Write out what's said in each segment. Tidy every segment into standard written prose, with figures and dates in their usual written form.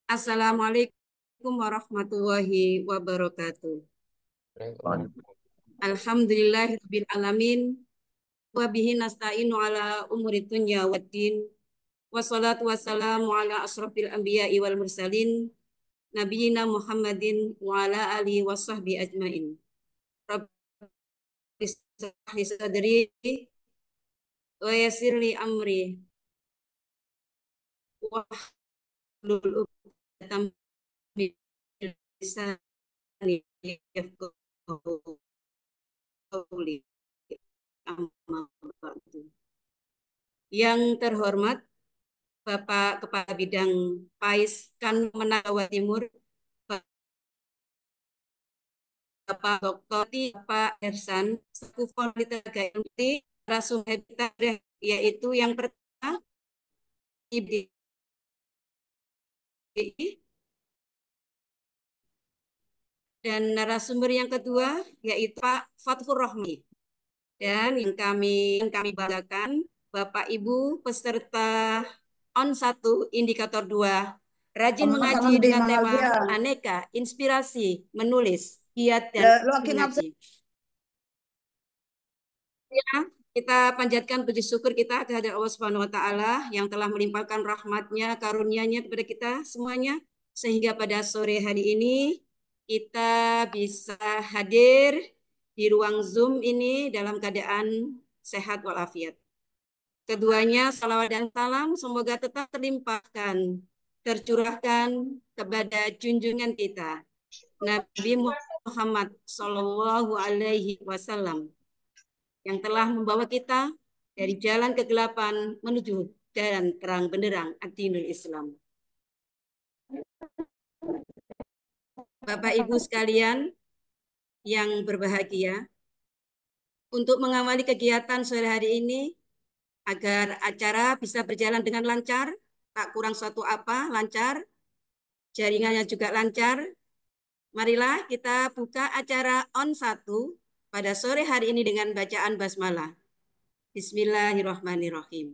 Assalamualaikum warahmatullahi wabarakatuh. Alhamdulillahirabbil alamin wa bihi nasta'inu ala umuri dunya waddin. Wassalatu wassalamu ala asrofil anbiya'i wal mursalin nabiyina Muhammadin wa ala alihi wa sahbihi ajmain. Rabbi shrah li sadri wa yassir li amri wa hlul 'uqdatam min lisani yafqahu qawli. Amma ba'du. Yang terhormat Bapak Kepala Bidang PAIS Manado Jawa Timur, Bapak Dr. Bapak Ersan, selaku Politega Inti, narasumber kita yaitu yang pertama IBI, dan narasumber yang kedua yaitu Pak Fathur Rohmi. Dan yang kami banggakan Bapak Ibu peserta ON 1 Indikator 2 rajin mengaji dengan tema aneka inspirasi menulis giat dan mengaji. Ya, kita panjatkan puji syukur kita kehadirat Allah Subhanahu wa taala yang telah melimpahkan rahmatnya, karunia-Nya kepada kita semuanya sehingga pada sore hari ini kita bisa hadir di ruang Zoom ini dalam keadaan sehat walafiat. Keduanya salawat dan salam semoga tetap terlimpahkan, tercurahkan kepada junjungan kita Nabi Muhammad Sallallahu Alaihi Wasallam yang telah membawa kita dari jalan kegelapan menuju jalan terang benderang ad-dinul Islam. Bapak Ibu sekalian yang berbahagia, untuk mengawali kegiatan sore hari ini agar acara bisa berjalan dengan lancar, tak kurang suatu apa, lancar, jaringannya juga lancar, marilah kita buka acara ON 1 pada sore hari ini dengan bacaan basmalah. Bismillahirrahmanirrahim.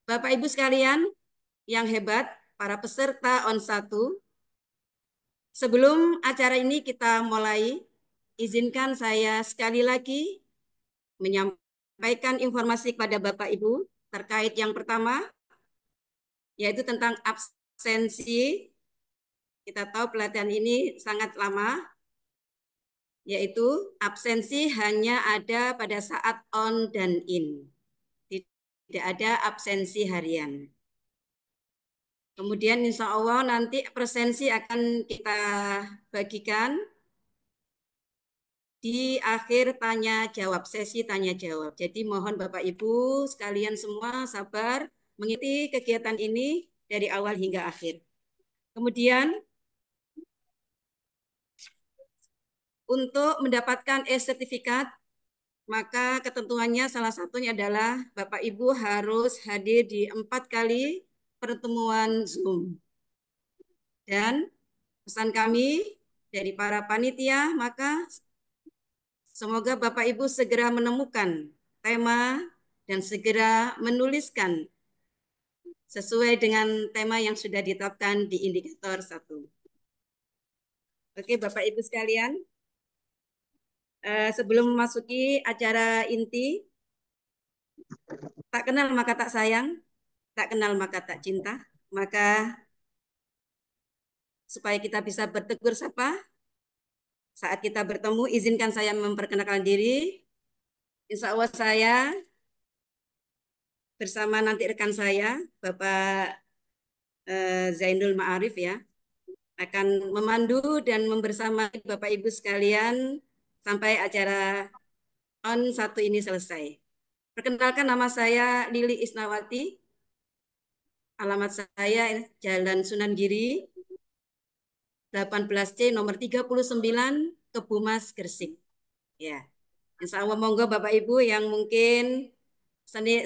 Bapak Ibu sekalian yang hebat, para peserta ON 1, sebelum acara ini kita mulai, izinkan saya sekali lagi menyampaikan informasi kepada Bapak Ibu terkait yang pertama, yaitu tentang absensi. Kita tahu pelatihan ini sangat lama, yaitu absensi hanya ada pada saat on dan in. Tidak ada absensi harian. Kemudian insya Allah nanti presensi akan kita bagikan di akhir tanya jawab, sesi tanya jawab. Jadi mohon Bapak Ibu sekalian semua sabar mengikuti kegiatan ini dari awal hingga akhir. Kemudian untuk mendapatkan e-sertifikat, maka ketentuannya salah satunya adalah Bapak Ibu harus hadir di 4 kali pertemuan Zoom. Dan pesan kami dari para panitia, maka semoga Bapak Ibu segera menemukan tema dan segera menuliskan sesuai dengan tema yang sudah ditetapkan di indikator 1. Oke Bapak Ibu sekalian, sebelum memasuki acara inti, tak kenal maka tak sayang, tak kenal maka tak cinta, maka supaya kita bisa bertegur sapa, saat kita bertemu, izinkan saya memperkenalkan diri. Insya Allah saya bersama nanti rekan saya, Bapak Zainul Ma'arif ya, akan memandu dan membersamai Bapak Ibu sekalian sampai acara ON 1 ini selesai. Perkenalkan, nama saya Lili Isnawati, alamat saya Jalan Sunan Giri, 18C nomor 39, Kebumas, Gresik. Ya, insya Allah monggo Bapak Ibu yang mungkin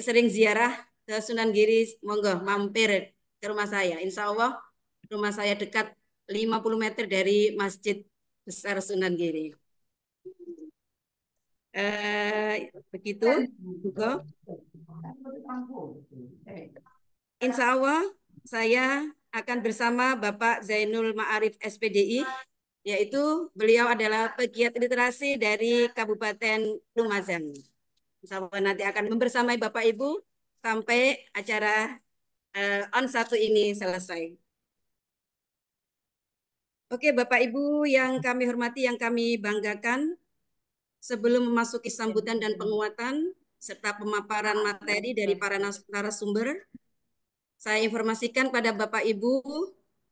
sering ziarah ke Sunan Giri, monggo mampir ke rumah saya. Insya Allah rumah saya dekat 50 meter dari Masjid Besar Sunan Giri. Begitu, monggo. Insya Allah saya akan bersama Bapak Zainul Ma'arif SPDI, yaitu beliau adalah pegiat literasi dari Kabupaten Lumajang. Insya Allah nanti akan membersamai Bapak Ibu sampai acara on satu ini selesai. Oke, Bapak Ibu yang kami hormati, yang kami banggakan, sebelum memasuki sambutan dan penguatan serta pemaparan materi dari para narasumber, saya informasikan pada Bapak Ibu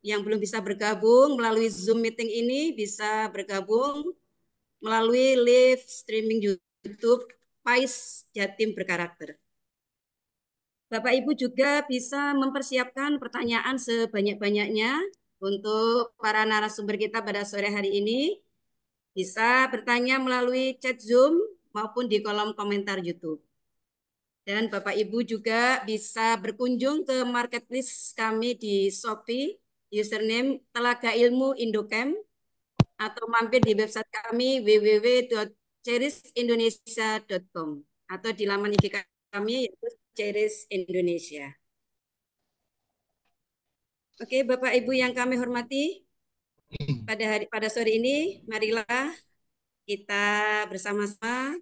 yang belum bisa bergabung melalui Zoom meeting ini bisa bergabung melalui live streaming YouTube PAIS Jatim Berkarakter. Bapak Ibu juga bisa mempersiapkan pertanyaan sebanyak-banyaknya untuk para narasumber kita pada sore hari ini. Bisa bertanya melalui chat Zoom maupun di kolom komentar YouTube. Dan Bapak Ibu juga bisa berkunjung ke marketplace kami di Shopee, username Telaga Ilmu Indocamp, atau mampir di website kami www.cherisindonesia.com atau di laman IG kami yaitu Cheris Indonesia. Oke, Bapak Ibu yang kami hormati, pada sore ini marilah kita bersama-sama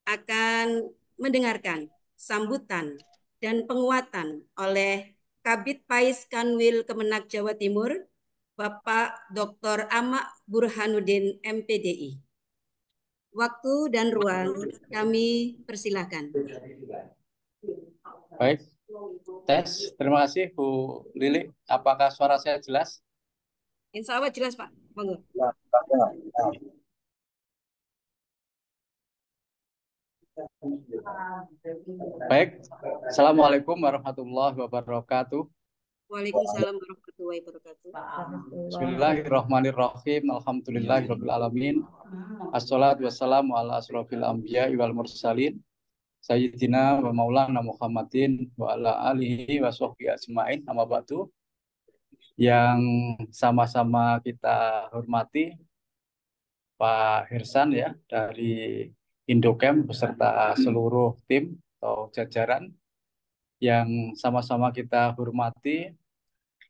akan mendengarkan sambutan dan penguatan oleh Kabid Pais Kanwil Kemenak Jawa Timur, Bapak Dr. Amak Burhanuddin MPDI. Waktu dan ruang kami persilahkan. Baik, tes. Terima kasih Bu Lili. Apakah suara saya jelas? Insya Allah jelas Pak. Monggo. Baik, Assalamualaikum warahmatullahi wabarakatuh. Waalaikumsalam warahmatullahi wabarakatuh. Bismillahirrahmanirrahim. Alhamdulillahirabbil alamin. Assalatu wassalamu ala asrofil anbiya wal mursalin. Sayyidina wa maulana Muhammadin wa ala alihi wa sahbihi ajmain. Amma ba'du. Yang sama-sama kita hormati Pak Hirsan ya dari Indocamp beserta seluruh tim atau jajaran, yang sama-sama kita hormati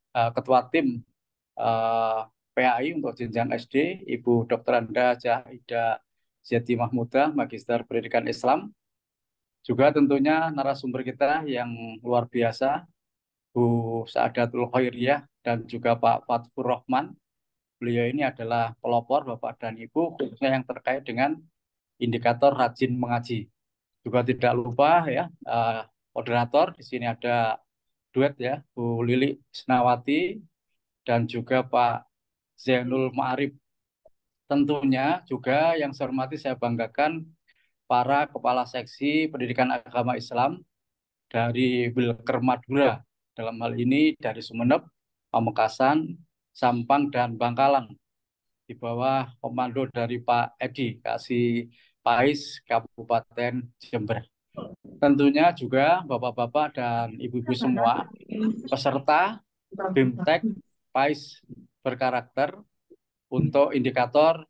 Ketua Tim PAI untuk jenjang SD, Ibu Dr. Anda Jahidah Ziyati Mahmudah, Magister Pendidikan Islam. Juga tentunya narasumber kita yang luar biasa, Bu Saadatul Khairiyah dan juga Pak Fatfur Rahman. Beliau ini adalah pelopor Bapak dan Ibu, khususnya yang terkait dengan indikator rajin mengaji. Juga tidak lupa ya, moderator di sini ada duet ya, Bu Lili Isnawati dan juga Pak Zainul Ma'arif. Tentunya juga yang saya hormati, saya banggakan para kepala seksi pendidikan agama Islam dari Wilker Madura, dalam hal ini dari Sumeneb, Pamekasan, Sampang, dan Bangkalan, di bawah komando dari Pak Edi, Kasih Pais, Kabupaten Jember. Tentunya juga Bapak-Bapak dan Ibu-Ibu semua, peserta BIMTEK Pais Berkarakter untuk indikator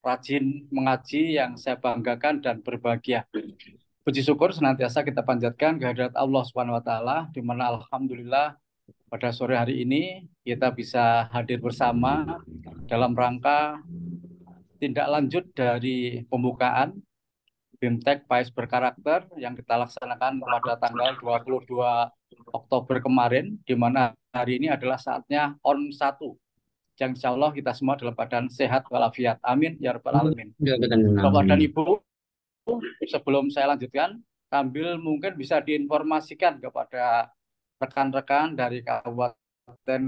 rajin mengaji yang saya banggakan dan berbahagia. Puji syukur senantiasa kita panjatkan kehadirat Allah Subhanahu wa taala, di mana alhamdulillah pada sore hari ini kita bisa hadir bersama dalam rangka tindak lanjut dari pembukaan BIMTEK PAIS Berkarakter yang kita laksanakan pada tanggal 22 Oktober kemarin, di mana hari ini adalah saatnya on 1, yang insya Allah kita semua dalam keadaan sehat walafiat. Amin ya rabbal alamin. Bapak dan Ibu, sebelum saya lanjutkan, sambil mungkin bisa diinformasikan kepada rekan-rekan dari Kabupaten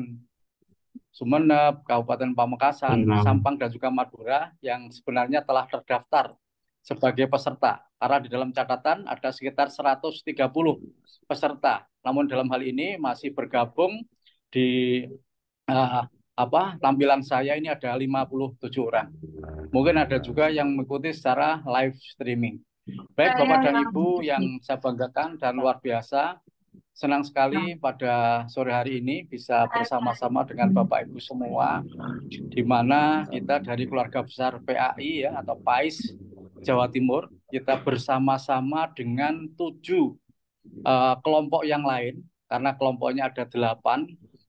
Sumeneb, Kabupaten Pamekasan, Sampang, dan juga Madura yang sebenarnya telah terdaftar sebagai peserta. Karena di dalam catatan ada sekitar 130 peserta. Namun dalam hal ini masih bergabung di tampilan saya ini ada 57 orang. Mungkin ada juga yang mengikuti secara live streaming. Baik Bapak dan Ibu yang saya banggakan dan luar biasa, senang sekali pada sore hari ini bisa bersama-sama dengan Bapak Ibu semua, di mana kita dari keluarga besar PAI ya, atau PAIS Jawa Timur, kita bersama-sama dengan 7 kelompok yang lain karena kelompoknya ada 8,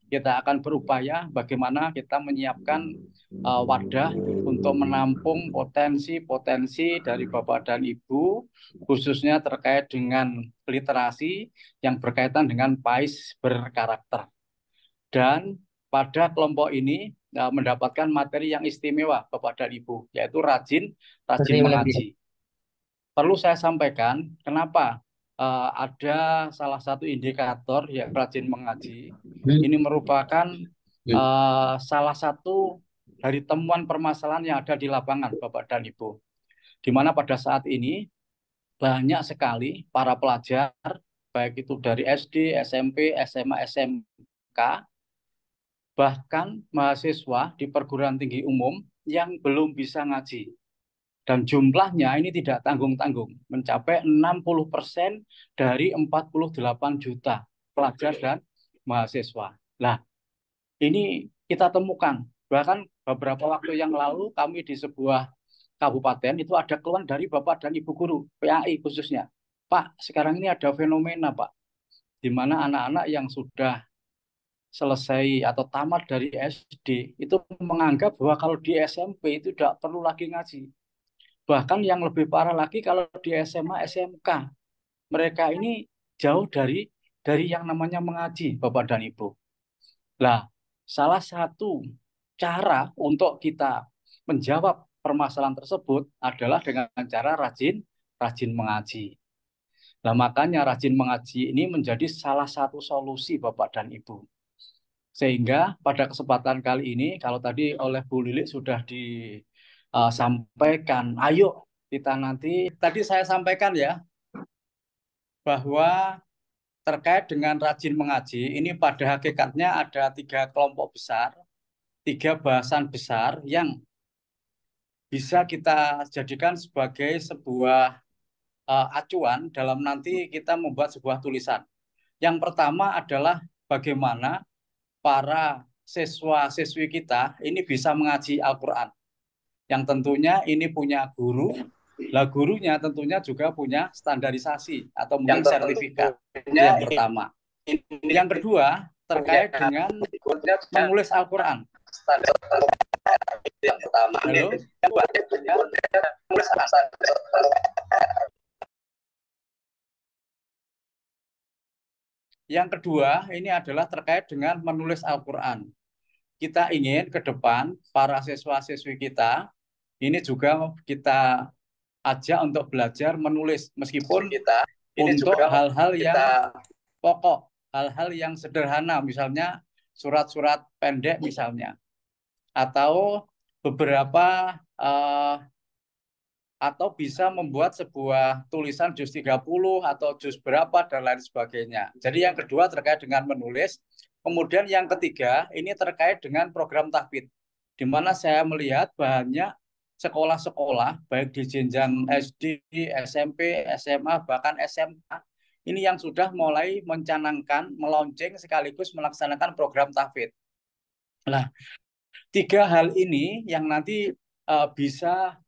kita akan berupaya bagaimana kita menyiapkan wadah untuk menampung potensi-potensi dari Bapak dan Ibu, khususnya terkait dengan literasi yang berkaitan dengan PAIS berkarakter. Dan pada kelompok ini mendapatkan materi yang istimewa Bapak dan Ibu, yaitu rajin mengaji. Perlu saya sampaikan kenapa ada salah satu indikator yang rajin mengaji. Ini merupakan salah satu dari temuan permasalahan yang ada di lapangan Bapak dan Ibu. Di mana pada saat ini banyak sekali para pelajar, baik itu dari SD, SMP, SMA, SMK, bahkan mahasiswa di perguruan tinggi umum yang belum bisa ngaji. Dan jumlahnya ini tidak tanggung-tanggung, mencapai 60% dari 48 juta pelajar dan mahasiswa. Nah, ini kita temukan. Bahkan beberapa waktu yang lalu kami di sebuah kabupaten itu ada keluhan dari Bapak dan Ibu guru, PAI khususnya. Pak, sekarang ini ada fenomena, Pak, di mana anak-anak yang sudah selesai atau tamat dari SD itu menganggap bahwa kalau di SMP itu tidak perlu lagi ngaji. Bahkan yang lebih parah lagi kalau di SMA, SMK, mereka ini jauh dari yang namanya mengaji, Bapak dan Ibu. Nah, salah satu cara untuk kita menjawab permasalahan tersebut adalah dengan cara rajin mengaji. Nah, makanya rajin mengaji ini menjadi salah satu solusi Bapak dan Ibu. Sehingga pada kesempatan kali ini, kalau tadi oleh Bu Lili sudah disampaikan, ayo kita nanti, tadi saya sampaikan ya, bahwa terkait dengan rajin mengaji, ini pada hakikatnya ada 3 kelompok besar, 3 bahasan besar yang bisa kita jadikan sebagai sebuah acuan dalam nanti kita membuat sebuah tulisan. Yang pertama adalah bagaimana para siswa-siswi kita ini bisa mengaji Al-Quran. Yang tentunya ini punya guru, lah gurunya tentunya juga punya standarisasi atau mungkin sertifikat. Itu yang pertama. Yang kedua, terkait dengan menulis Al-Quran. Yang pertama. Halo? Yang kedua, ini adalah terkait dengan menulis Al-Quran. Kita ingin ke depan para siswa-siswi kita, ini juga kita ajak untuk belajar menulis, meskipun kita untuk hal-hal yang pokok, hal-hal yang sederhana, misalnya surat-surat pendek misalnya, atau beberapa atau bisa membuat sebuah tulisan juz 30 atau juz berapa dan lain sebagainya. Jadi yang kedua terkait dengan menulis. Kemudian yang ketiga ini terkait dengan program tahfidz, di mana saya melihat banyak sekolah-sekolah baik di jenjang SD, SMP, SMA, bahkan SMK ini yang sudah mulai mencanangkan, melonceng sekaligus melaksanakan program tahfidz. Nah, 3 hal ini yang nanti bisa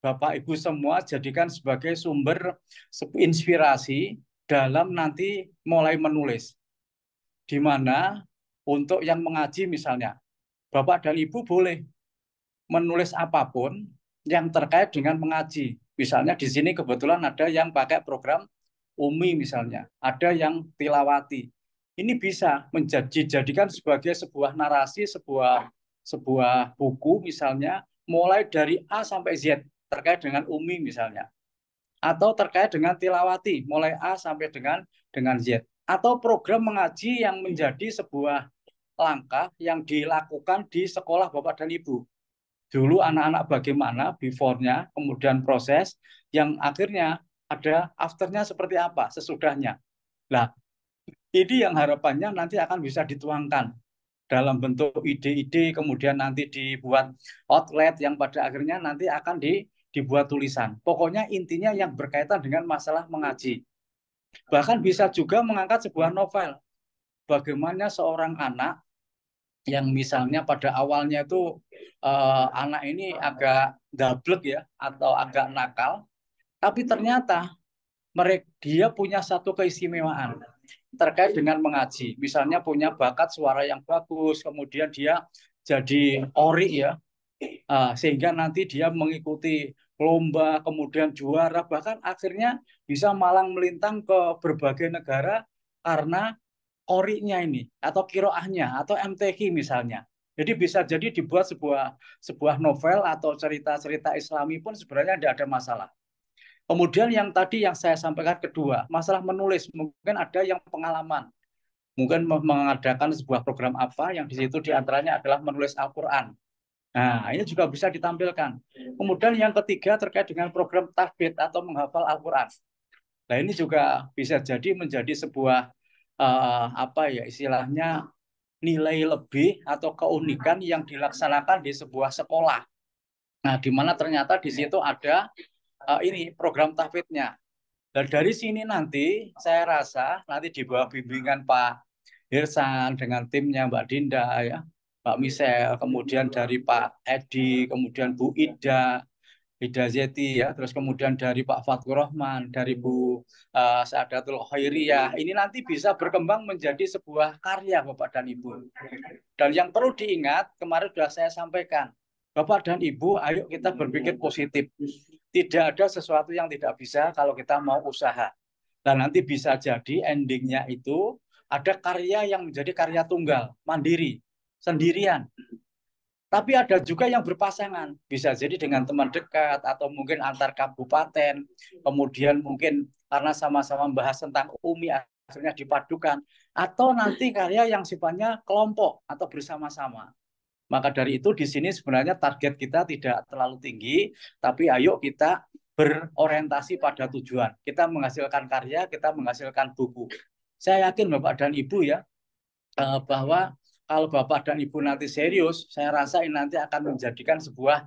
Bapak Ibu semua jadikan sebagai sumber inspirasi dalam nanti mulai menulis. Di mana untuk yang mengaji misalnya, Bapak dan Ibu boleh menulis apapun yang terkait dengan mengaji. Misalnya di sini kebetulan ada yang pakai program Umi misalnya, ada yang tilawati. Ini bisa dijadikan sebagai sebuah narasi, sebuah buku misalnya, mulai dari A sampai Z terkait dengan Umi misalnya, atau terkait dengan tilawati mulai A sampai dengan Z, atau program mengaji yang menjadi sebuah langkah yang dilakukan di sekolah Bapak dan Ibu. Dulu anak-anak bagaimana before-nya, kemudian proses yang akhirnya ada after-nya seperti apa sesudahnya. Nah, ini yang harapannya nanti akan bisa dituangkan dalam bentuk ide-ide, kemudian nanti dibuat outlet yang pada akhirnya nanti akan dibuat tulisan. Pokoknya intinya yang berkaitan dengan masalah mengaji. Bahkan bisa juga mengangkat sebuah novel. Bagaimana seorang anak yang misalnya pada awalnya itu anak ini agak dablek ya, atau agak nakal, tapi ternyata dia punya satu keistimewaan. terkait dengan mengaji. Misalnya punya bakat suara yang bagus, kemudian dia jadi ori ya, sehingga nanti dia mengikuti lomba, kemudian juara, bahkan akhirnya bisa malang melintang ke berbagai negara karena orinya ini, atau kiroahnya, atau MTQ misalnya. Jadi bisa jadi dibuat sebuah novel atau cerita-cerita Islami pun sebenarnya tidak ada masalah. Kemudian yang tadi yang saya sampaikan kedua, masalah menulis. Mungkin ada yang pengalaman, mungkin mengadakan sebuah program apa yang di situ diantaranya adalah menulis Al-Quran. Nah, ini juga bisa ditampilkan. Kemudian yang ketiga terkait dengan program tahfidz atau menghafal Al-Quran. Nah, ini juga bisa jadi menjadi sebuah apa ya istilahnya nilai lebih atau keunikan yang dilaksanakan di sebuah sekolah. Nah, di mana ternyata di situ ada ini program tahfidznya. Dan dari sini nanti saya rasa nanti di bawah bimbingan Pak Hirsan dengan timnya Mbak Dinda ya, Pak Misel, kemudian dari Pak Edi, kemudian Bu Ida Zeti ya, terus kemudian dari Pak Fatkur Rahman, dari Bu Saadatul Khairiyah, ini nanti bisa berkembang menjadi sebuah karya Bapak dan Ibu. Dan yang perlu diingat, kemarin sudah saya sampaikan, Bapak dan Ibu, ayo kita berpikir positif. Tidak ada sesuatu yang tidak bisa kalau kita mau usaha. Dan nanti bisa jadi endingnya itu ada karya yang menjadi karya tunggal, mandiri, sendirian. Tapi ada juga yang berpasangan, bisa jadi dengan teman dekat atau mungkin antar kabupaten, kemudian mungkin karena sama-sama membahas tentang UMI akhirnya dipadukan, atau nanti karya yang sifatnya kelompok atau bersama-sama. Maka dari itu di sini sebenarnya target kita tidak terlalu tinggi, tapi ayo kita berorientasi pada tujuan. Kita menghasilkan karya, kita menghasilkan buku. Saya yakin Bapak dan Ibu ya, bahwa kalau Bapak dan Ibu nanti serius, saya rasa ini nanti akan menjadikan sebuah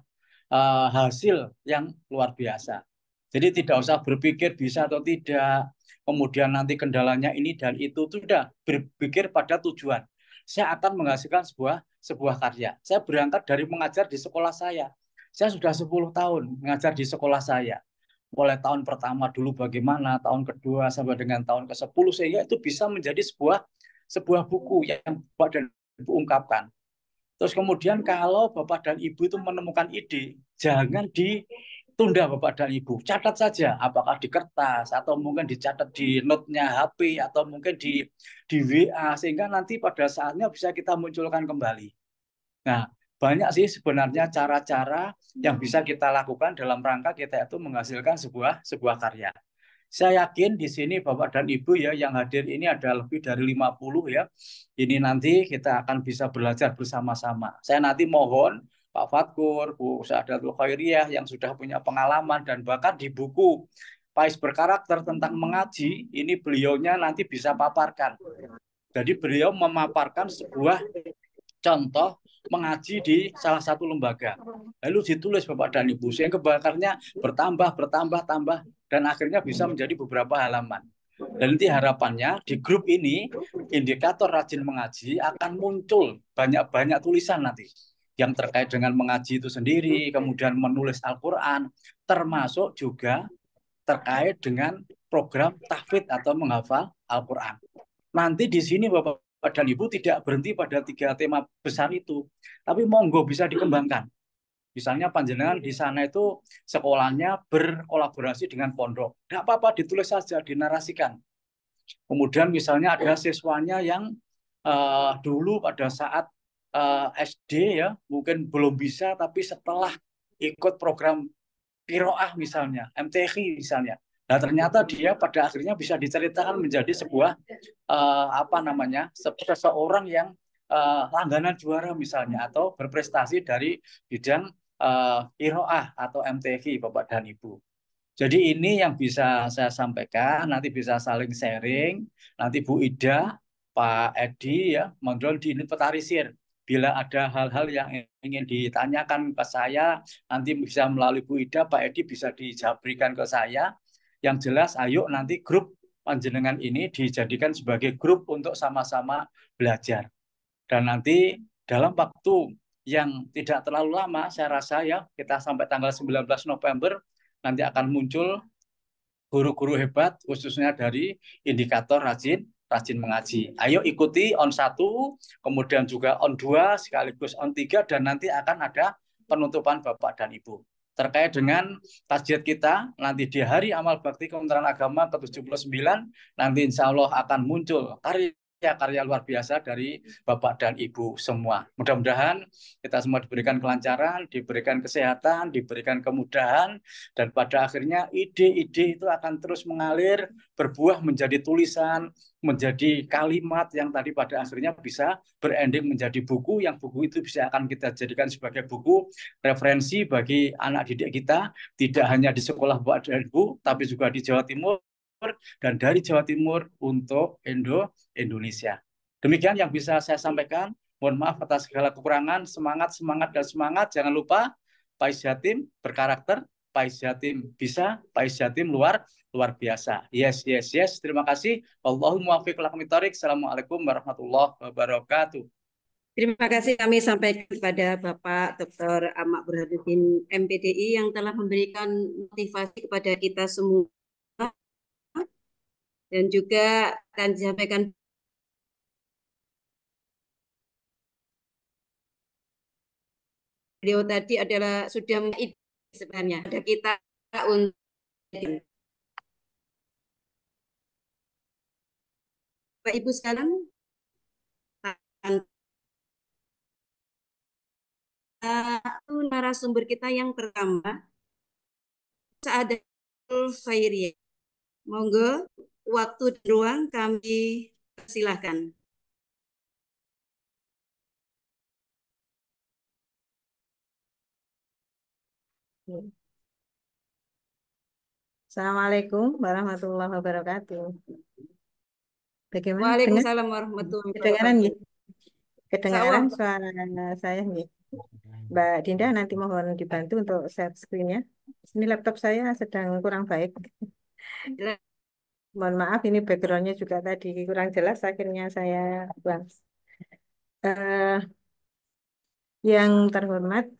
hasil yang luar biasa. Jadi tidak usah berpikir bisa atau tidak, kemudian nanti kendalanya ini dan itu, sudah berpikir pada tujuan. Saya akan menghasilkan sebuah karya. Saya berangkat dari mengajar di sekolah saya. Saya sudah 10 tahun mengajar di sekolah saya. Mulai tahun pertama dulu bagaimana, tahun kedua sampai dengan tahun ke-10, sehingga itu bisa menjadi sebuah buku yang Bapak dan Ibu ungkapkan. Terus kemudian kalau Bapak dan Ibu itu menemukan ide, jangan ditunda Bapak dan Ibu. Catat saja, apakah di kertas, atau mungkin dicatat di note-nya HP, atau mungkin di WA, sehingga nanti pada saatnya bisa kita munculkan kembali. Nah, banyak sih sebenarnya cara-cara yang bisa kita lakukan dalam rangka kita itu menghasilkan sebuah karya. Saya yakin di sini Bapak dan Ibu ya yang hadir ini ada lebih dari 50 ya. Ini nanti kita akan bisa belajar bersama-sama. Saya nanti mohon Pak Fatkur, Bu Saadatul Khairiyah yang sudah punya pengalaman dan bahkan di buku Pais Berkarakter tentang mengaji, ini beliaunya nanti bisa paparkan. Jadi beliau memaparkan sebuah contoh mengaji di salah satu lembaga. Lalu ditulis Bapak dan Ibu, sehingga kebakarnya bertambah, dan akhirnya bisa menjadi beberapa halaman. Dan nanti harapannya di grup ini, indikator rajin mengaji akan muncul banyak-banyak tulisan nanti. Yang terkait dengan mengaji itu sendiri, kemudian menulis Al-Quran, termasuk juga terkait dengan program tahfidz atau menghafal Al-Quran. Nanti di sini Bapak dan Ibu tidak berhenti pada 3 tema besar itu, tapi monggo bisa dikembangkan. Misalnya panjenengan di sana itu sekolahnya berkolaborasi dengan pondok. Tidak apa-apa, ditulis saja, dinarasikan. Kemudian misalnya ada siswanya yang dulu pada saat SD ya, mungkin belum bisa, tapi setelah ikut program Kiroah misalnya, MTQ misalnya. Nah, ternyata dia pada akhirnya bisa diceritakan menjadi sebuah seseorang yang langganan juara misalnya atau berprestasi dari bidang Kiroah atau MTQ Bapak dan Ibu. Jadi ini yang bisa saya sampaikan, nanti bisa saling sharing, nanti Bu Ida, Pak Edi ya, mohon diinventarisir. Bila ada hal-hal yang ingin ditanyakan ke saya, nanti bisa melalui Bu Ida, Pak Edi bisa berikan ke saya. Yang jelas, ayo nanti grup panjenengan ini dijadikan sebagai grup untuk sama-sama belajar. Dan nanti dalam waktu yang tidak terlalu lama, saya rasa ya, kita sampai tanggal 19 November, nanti akan muncul guru-guru hebat, khususnya dari indikator rajin rajin mengaji. Ayo ikuti on 1, kemudian juga on 2, sekaligus on 3, dan nanti akan ada penutupan Bapak dan Ibu. Terkait dengan tasjid kita, nanti di Hari Amal Bakti Kementerian Agama ke-79, nanti insya Allah akan muncul karya-karya luar biasa dari Bapak dan Ibu semua. Mudah-mudahan kita semua diberikan kelancaran, diberikan kesehatan, diberikan kemudahan, dan pada akhirnya ide-ide itu akan terus mengalir, berbuah menjadi tulisan, menjadi kalimat yang tadi pada akhirnya bisa berending menjadi buku, yang buku itu bisa akan kita jadikan sebagai buku referensi bagi anak didik kita, tidak hanya di sekolah Bapak dan Ibu, tapi juga di Jawa Timur, dan dari Jawa Timur untuk Indonesia. Demikian yang bisa saya sampaikan. Mohon maaf atas segala kekurangan. Semangat, semangat, dan semangat. Jangan lupa, Pais Jatim berkarakter, Pais Jatim bisa, Pais Jatim luar biasa. Yes, yes, yes. Terima kasih. Allahumma muwaffiq wal aqwamit. Assalamualaikum warahmatullahi wabarakatuh. Terima kasih kami sampaikan kepada Bapak Dr. Ahmad Burhanuddin MPDI yang telah memberikan motivasi kepada kita semua dan juga akan disampaikan beliau tadi adalah sudah sebenarnya ada kita untuk Bapak Ibu sekarang narasumber kita yang pertama Saadatul Khairiyah. Monggo waktu dan ruang kami silakan. Assalamualaikum warahmatullahi wabarakatuh. Bagaimana? Dengar? Waalaikumsalam warahmatullahi Kedengaran wabarakatuh. nggih? Kedengaran suara saya nggih. Mbak Dinda nanti mohon dibantu untuk share screen-nya. Ini laptop saya sedang kurang baik. Mohon maaf ini background-nya juga tadi kurang jelas, akhirnya saya buang. Yang terhormat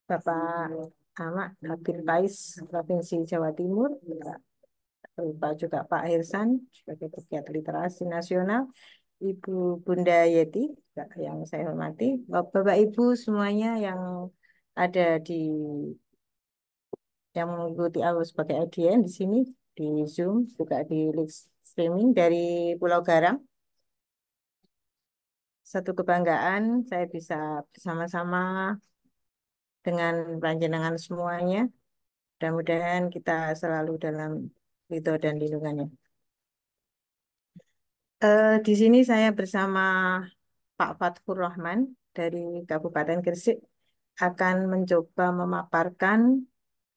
Bapak Ahmad Habib Pais Provinsi Jawa Timur, lupa juga Pak Hirsan sebagai pegiat literasi nasional, Ibu Bunda Yeti yang saya hormati, Bapak Ibu semuanya yang ada yang mengikuti aku sebagai audien di sini di Zoom, juga di live streaming dari Pulau Garam. Satu kebanggaan saya bisa bersama-sama dengan panjenengan semuanya. Mudah-mudahan kita selalu dalam ridho dan lindungannya. Di sini saya bersama Pak Fathur Rahman dari Kabupaten Gresik akan mencoba memaparkan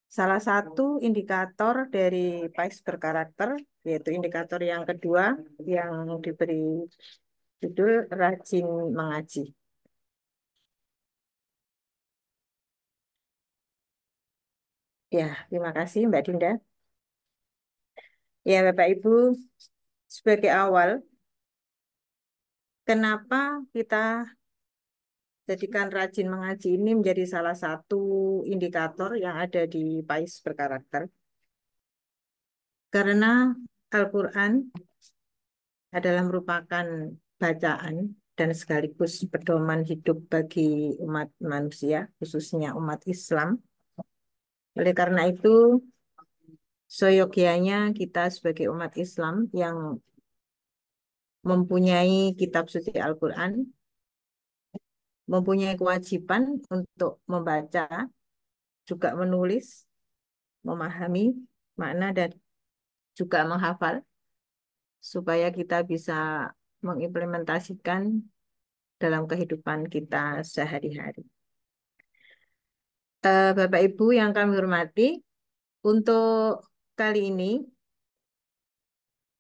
salah satu indikator dari PAIS berkarakter, yaitu indikator yang kedua yang diberi judul Rajin Mengaji. Ya, terima kasih Mbak Dinda. Ya, Bapak Ibu, sebagai awal, kenapa kita jadikan rajin mengaji ini menjadi salah satu indikator yang ada di PAIS berkarakter? Karena Al-Quran adalah merupakan bacaan dan sekaligus pedoman hidup bagi umat manusia, khususnya umat Islam. Oleh karena itu, seyogianya kita sebagai umat Islam yang mempunyai kitab suci Al-Quran, mempunyai kewajiban untuk membaca, juga menulis, memahami makna dan juga menghafal, supaya kita bisa mengimplementasikan dalam kehidupan kita sehari-hari. Bapak Ibu yang kami hormati, untuk kali ini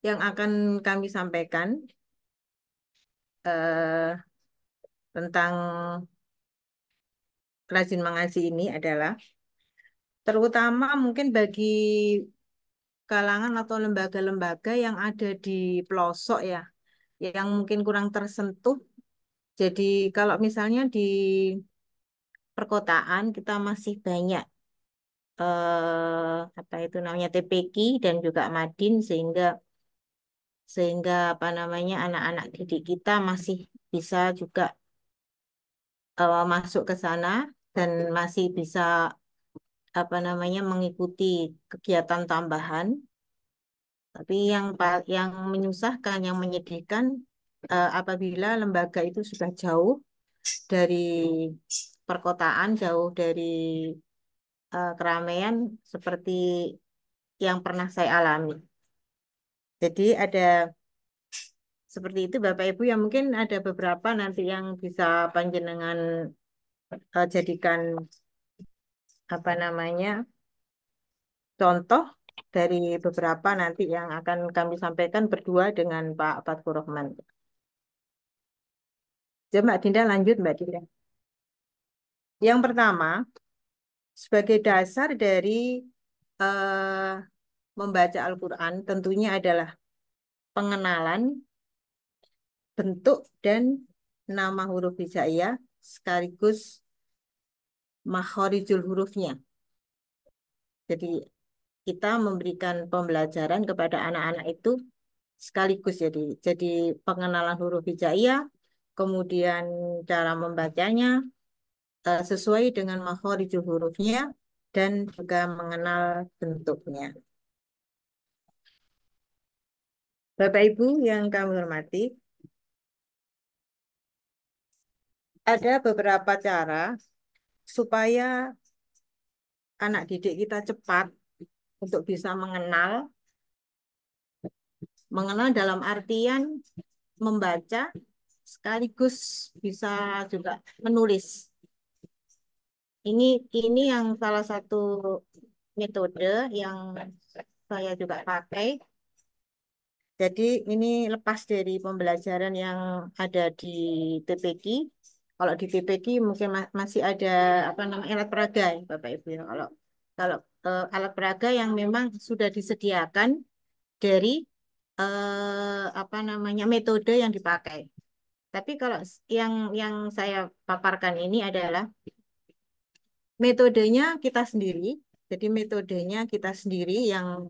yang akan kami sampaikan tentang rajin mengaji ini adalah terutama mungkin bagi kalangan atau lembaga-lembaga yang ada di pelosok ya, yang mungkin kurang tersentuh. Jadi kalau misalnya di perkotaan kita masih banyak apa itu namanya TPQ dan juga Madin, sehingga sehingga apa namanya anak-anak didik kita masih bisa juga masuk ke sana dan masih bisa apa namanya mengikuti kegiatan tambahan. Tapi yang menyusahkan, yang menyedihkan apabila lembaga itu sudah jauh dari perkotaan, jauh dari keramaian seperti yang pernah saya alami. Jadi ada seperti itu Bapak Ibu, yang mungkin ada beberapa nanti yang bisa panjenengan jadikan apa namanya contoh dari beberapa nanti yang akan kami sampaikan berdua dengan Pak Fatkur Rahman. Jadi Mbak Dinda lanjut Mbak Dinda. Yang pertama, sebagai dasar dari eh, membaca Al-Quran tentunya adalah pengenalan bentuk dan nama huruf hijaiyah sekaligus makhorijul hurufnya. Jadi kita memberikan pembelajaran kepada anak-anak itu sekaligus jadi pengenalan huruf hijaiyah, kemudian cara membacanya sesuai dengan makhorijul hurufnya dan juga mengenal bentuknya. Bapak Ibu yang kami hormati, ada beberapa cara supaya anak didik kita cepat untuk bisa mengenal dalam artian membaca sekaligus bisa juga menulis. Ini yang salah satu metode yang saya juga pakai. Jadi ini lepas dari pembelajaran yang ada di TPQ. Kalau di TPQ mungkin masih ada apa namanya alat peraga ya, Bapak Ibu ya. Kalau kalau alat peraga yang memang sudah disediakan dari apa namanya metode yang dipakai. Tapi kalau yang saya paparkan ini adalah metodenya kita sendiri. Jadi metodenya kita sendiri yang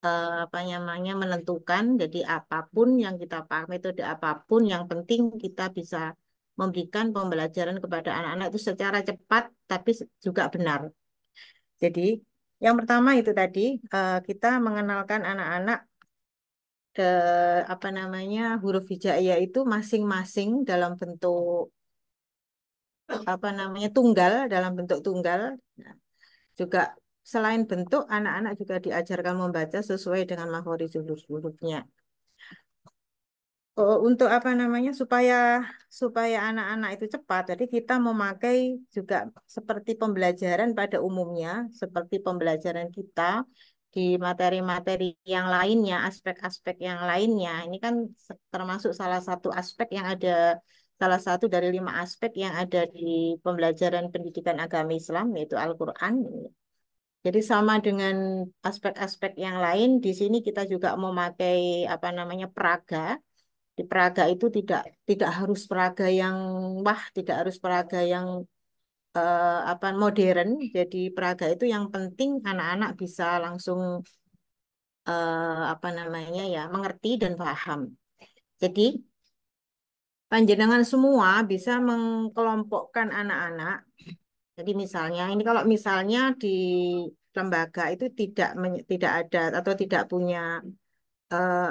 apa namanya menentukan. Jadi apapun yang kita pakai, metode apapun yang penting kita bisa memberikan pembelajaran kepada anak-anak itu secara cepat tapi juga benar. Jadi yang pertama itu tadi kita mengenalkan anak-anak apa namanya huruf hijaiyah itu masing-masing dalam bentuk apa namanya tunggal, dalam bentuk tunggal. Nah, juga selain bentuk, anak-anak juga diajarkan membaca sesuai dengan makhorijul hurufnya. Untuk apa namanya supaya supaya anak-anak itu cepat, jadi kita memakai juga seperti pembelajaran pada umumnya, seperti pembelajaran kita di materi-materi yang lainnya, aspek-aspek yang lainnya. Ini kan termasuk salah satu aspek yang ada, salah satu dari 5 aspek yang ada di pembelajaran pendidikan agama Islam, yaitu Al-Quran. Jadi sama dengan aspek-aspek yang lain, di sini kita juga memakai apa namanya peraga. Di peraga itu tidak harus peraga yang wah, tidak harus peraga yang apa modern. Jadi peraga itu yang penting anak-anak bisa langsung apa namanya ya mengerti dan paham. Jadi panjenengan semua bisa mengkelompokkan anak-anak. Jadi misalnya ini kalau misalnya di lembaga itu tidak ada atau tidak punya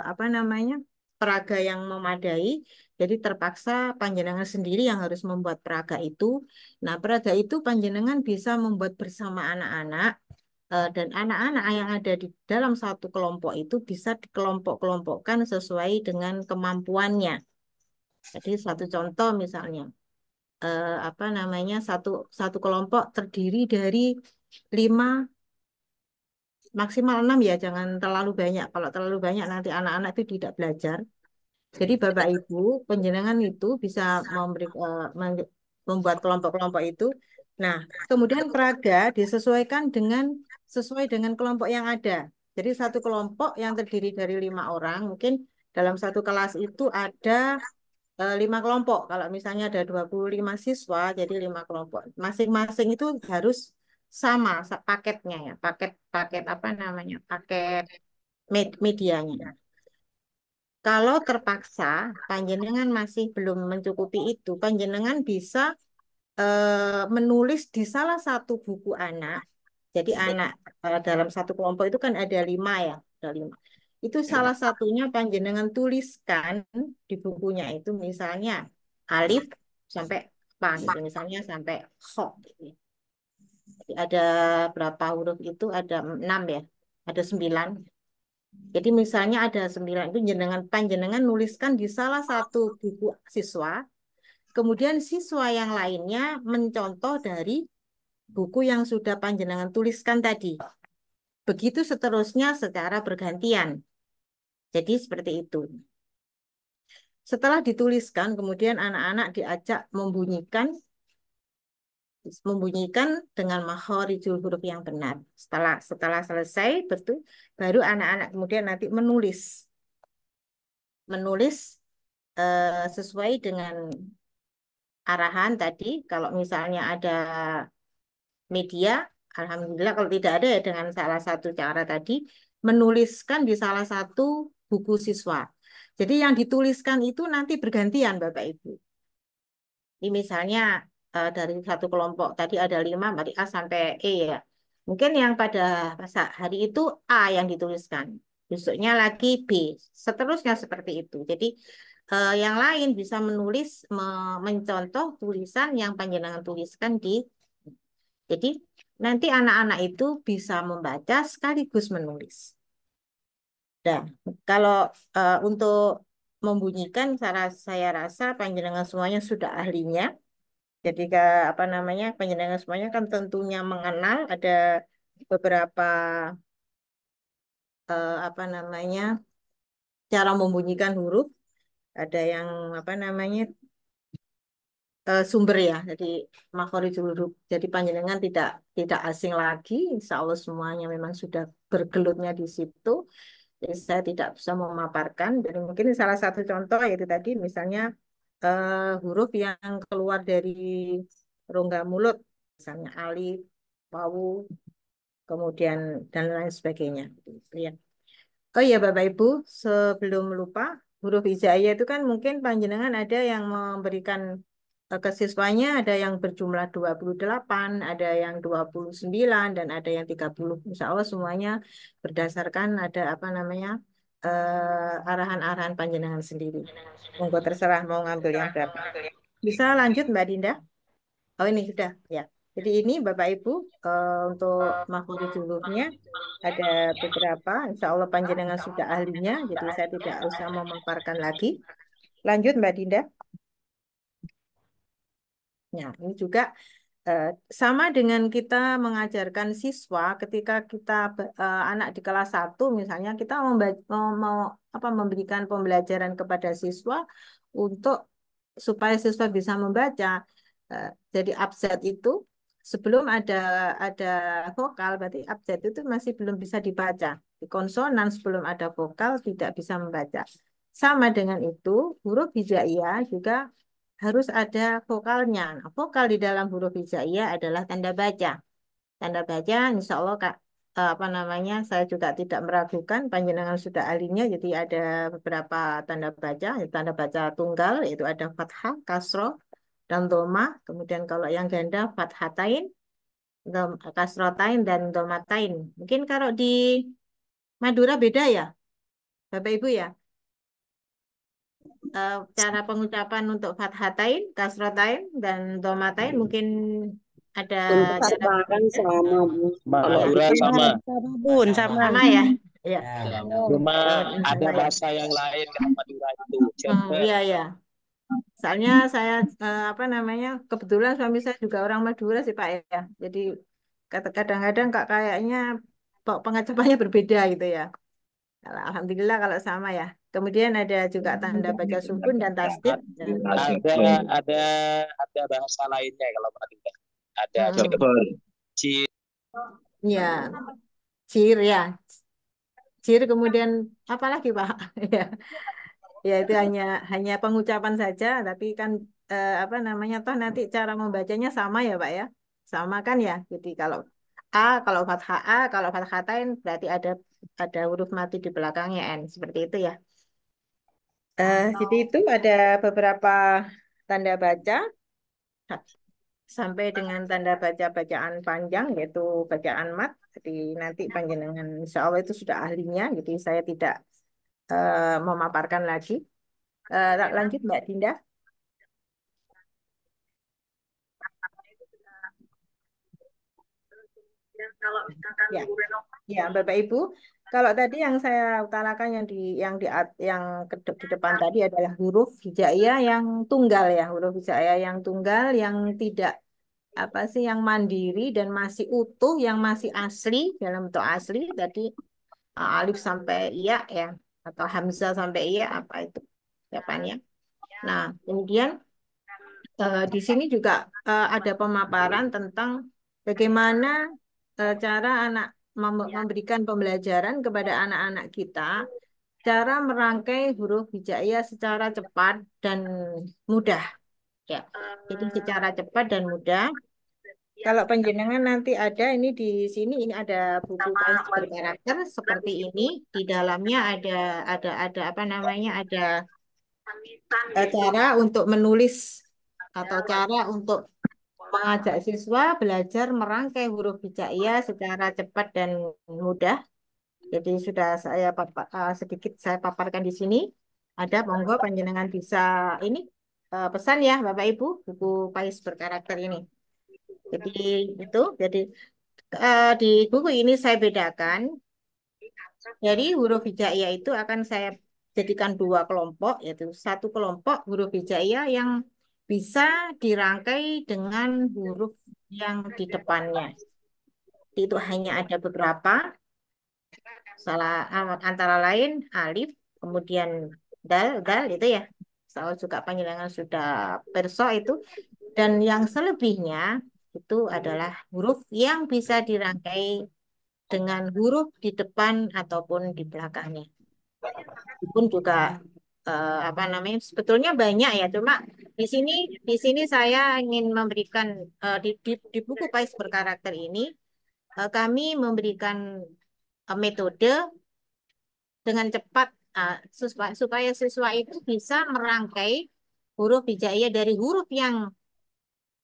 apa namanya peraga yang memadai, jadi terpaksa panjenengan sendiri yang harus membuat peraga itu. Nah, peraga itu panjenengan bisa membuat bersama anak-anak dan anak-anak yang ada di dalam satu kelompok itu bisa dikelompok-kelompokkan sesuai dengan kemampuannya. Jadi satu contoh misalnya apa namanya satu satu kelompok terdiri dari 5 maksimal 6 ya, jangan terlalu banyak. Kalau terlalu banyak nanti anak-anak itu tidak belajar. Jadi Bapak Ibu, penjenengan itu bisa membuat kelompok-kelompok itu. Nah, kemudian peraga disesuaikan sesuai dengan kelompok yang ada. Jadi satu kelompok yang terdiri dari 5 orang, mungkin dalam satu kelas itu ada 5 kelompok. Kalau misalnya ada 25 siswa, jadi 5 kelompok. Masing-masing itu harus sama paketnya ya, paket paket apa namanya, paket medianya. Kalau terpaksa panjenengan masih belum mencukupi itu, panjenengan bisa menulis di salah satu buku anak. Jadi anak dalam satu kelompok itu kan ada 5 ya, ada 5. Itu salah satunya panjenengan tuliskan di bukunya itu misalnya alif sampai apa gitu, misalnya sampai kho. Gitu. Jadi ada berapa huruf itu? Ada 6 ya, ada 9. Jadi misalnya ada 9 itu panjenengan nuliskan di salah satu buku siswa. Kemudian siswa yang lainnya mencontoh dari buku yang sudah panjenengan tuliskan tadi. Begitu seterusnya secara bergantian. Jadi seperti itu. Setelah dituliskan, kemudian anak-anak diajak membunyikan dengan makhorijul huruf yang benar. Setelah selesai, betul, baru anak-anak kemudian nanti menulis sesuai dengan arahan tadi. Kalau misalnya ada media, alhamdulillah. Kalau tidak ada ya dengan salah satu cara tadi, menuliskan di salah satu buku siswa. Jadi yang dituliskan itu nanti bergantian Bapak Ibu. Ini misalnya dari satu kelompok tadi ada 5, berarti A sampai E ya. Mungkin yang pada hari itu A yang dituliskan. Besoknya lagi B. Seterusnya seperti itu. Jadi yang lain bisa mencontoh tulisan yang panjenengan tuliskan di. Jadi nanti anak-anak itu bisa membaca sekaligus menulis. Dan kalau untuk membunyikan, saya rasa panjenengan semuanya sudah ahlinya. Jadi apa namanya panjenengan semuanya kan tentunya mengenal ada beberapa apa namanya cara membunyikan huruf. Ada yang apa namanya sumber ya. Jadi makhorijul huruf. Jadi panjenengan tidak asing lagi. Insya Allah semuanya memang sudah bergelutnya di situ. Jadi saya tidak bisa memaparkan. Jadi mungkin salah satu contoh yaitu tadi misalnya huruf yang keluar dari rongga mulut, misalnya alif, wawu, kemudian dan lain sebagainya. Gitu ya. Oh iya Bapak Ibu, sebelum lupa, huruf hijaiyah itu kan mungkin panjenengan ada yang memberikan ke siswanya, ada yang berjumlah 28, ada yang 29, dan ada yang 30. Insya Allah semuanya berdasarkan ada apa namanya arahan-arahan panjenengan sendiri. Monggo terserah mau ngambil yang berapa. Bisa lanjut Mbak Dinda? Oh ini sudah ya. Jadi ini Bapak Ibu untuk makhluk juluhnya ada beberapa. Insya Allah panjenengan sudah ahlinya, jadi saya tidak usah memaparkan lagi. Lanjut Mbak Dinda. Nah ini juga eh, sama dengan kita mengajarkan siswa ketika kita anak di kelas 1 misalnya kita memberikan pembelajaran kepada siswa untuk supaya siswa bisa membaca. Eh, jadi abjad itu sebelum ada vokal berarti abjad itu masih belum bisa dibaca. Di konsonan sebelum ada vokal tidak bisa membaca. Sama dengan itu, huruf hijaiyah juga harus ada vokalnya. Nah, vokal di dalam huruf hijaiyah adalah tanda baca. Tanda baca, insya Allah Kak, apa namanya, saya juga tidak meragukan panjenengan sudah ahlinya. Jadi ada beberapa tanda baca, tanda baca tunggal, yaitu ada fathah, kasroh, dan doma. Kemudian kalau yang ganda, fathatain, kasrotain, dan domatain. Mungkin kalau di Madura beda ya, Bapak Ibu ya. Cara pengucapan untuk fathatain, kasrotain, dan domatain mungkin ada Untuk cara sekarang berbeda. sama Bu. Kalau Madura di sama. sama Bun, sama. Sama ya? Ya. Sama. Cuma Sama ada ya. bahasa yang lain kalau Madura itu. Contoh, Iya, iya. Soalnya saya apa namanya kebetulan suami saya juga orang Madura sih Pak ya. Jadi kadang-kadang kak kayaknya pengacapannya berbeda gitu ya. Alhamdulillah kalau sama ya. Kemudian ada juga tanda baca sukun dan tasdid. ada ada bahasa lainnya kalau Madura. Ada Mm-mm. ciri. Ya, cir ya. Cir kemudian apa lagi Pak? Ya, ya itu hanya pengucapan saja. Tapi kan apa namanya toh nanti cara membacanya sama ya Pak ya. Sama kan ya. Jadi kalau fathah A, kalau fathatain berarti ada huruf mati di belakangnya N. Seperti itu ya. Jadi itu ada beberapa tanda baca sampai dengan tanda baca bacaan panjang yaitu bacaan mat. Jadi nanti panjenengan insya Allah itu sudah ahlinya. Jadi saya tidak memaparkan lagi. Lanjut Mbak Dinda. Ya, ya Bapak Ibu. Kalau tadi yang saya utarakan di depan tadi adalah huruf hijaiyah yang tunggal ya, huruf hijaiyah yang tunggal yang tidak apa sih yang mandiri dan masih utuh, yang masih asli dalam bentuk asli tadi alif sampai iya ya atau hamzah sampai iya apa itu jawabannya. Nah, kemudian di sini juga ada pemaparan tentang bagaimana cara memberikan pembelajaran kepada anak-anak kita, cara merangkai huruf hijaiyah secara cepat dan mudah. Ya, jadi secara cepat dan mudah. Kalau penjenengan nanti ada ini di sini ini ada buku pais berkarakter seperti ini. Di dalamnya ada apa namanya ada cara untuk menulis atau cara untuk mengajak siswa belajar merangkai huruf hijaiyah secara cepat dan mudah. Jadi sudah sedikit saya paparkan di sini. Ada monggo panjenengan bisa ini pesan ya Bapak Ibu buku pais berkarakter ini. Jadi jadi di buku ini saya bedakan. Jadi huruf hijaiyah itu akan saya jadikan dua kelompok, yaitu satu kelompok huruf hijaiyah yang bisa dirangkai dengan huruf yang di depannya. Itu hanya ada beberapa, antara lain alif, kemudian dal itu ya. Soal juga panggilan sudah perso itu. Dan yang selebihnya itu adalah huruf yang bisa dirangkai dengan huruf di depan ataupun di belakangnya. Itu pun juga apa namanya sebetulnya banyak ya, cuma di sini saya ingin memberikan di buku Pais Berkarakter ini kami memberikan metode dengan cepat supaya siswa itu bisa merangkai huruf hijaiyah dari huruf yang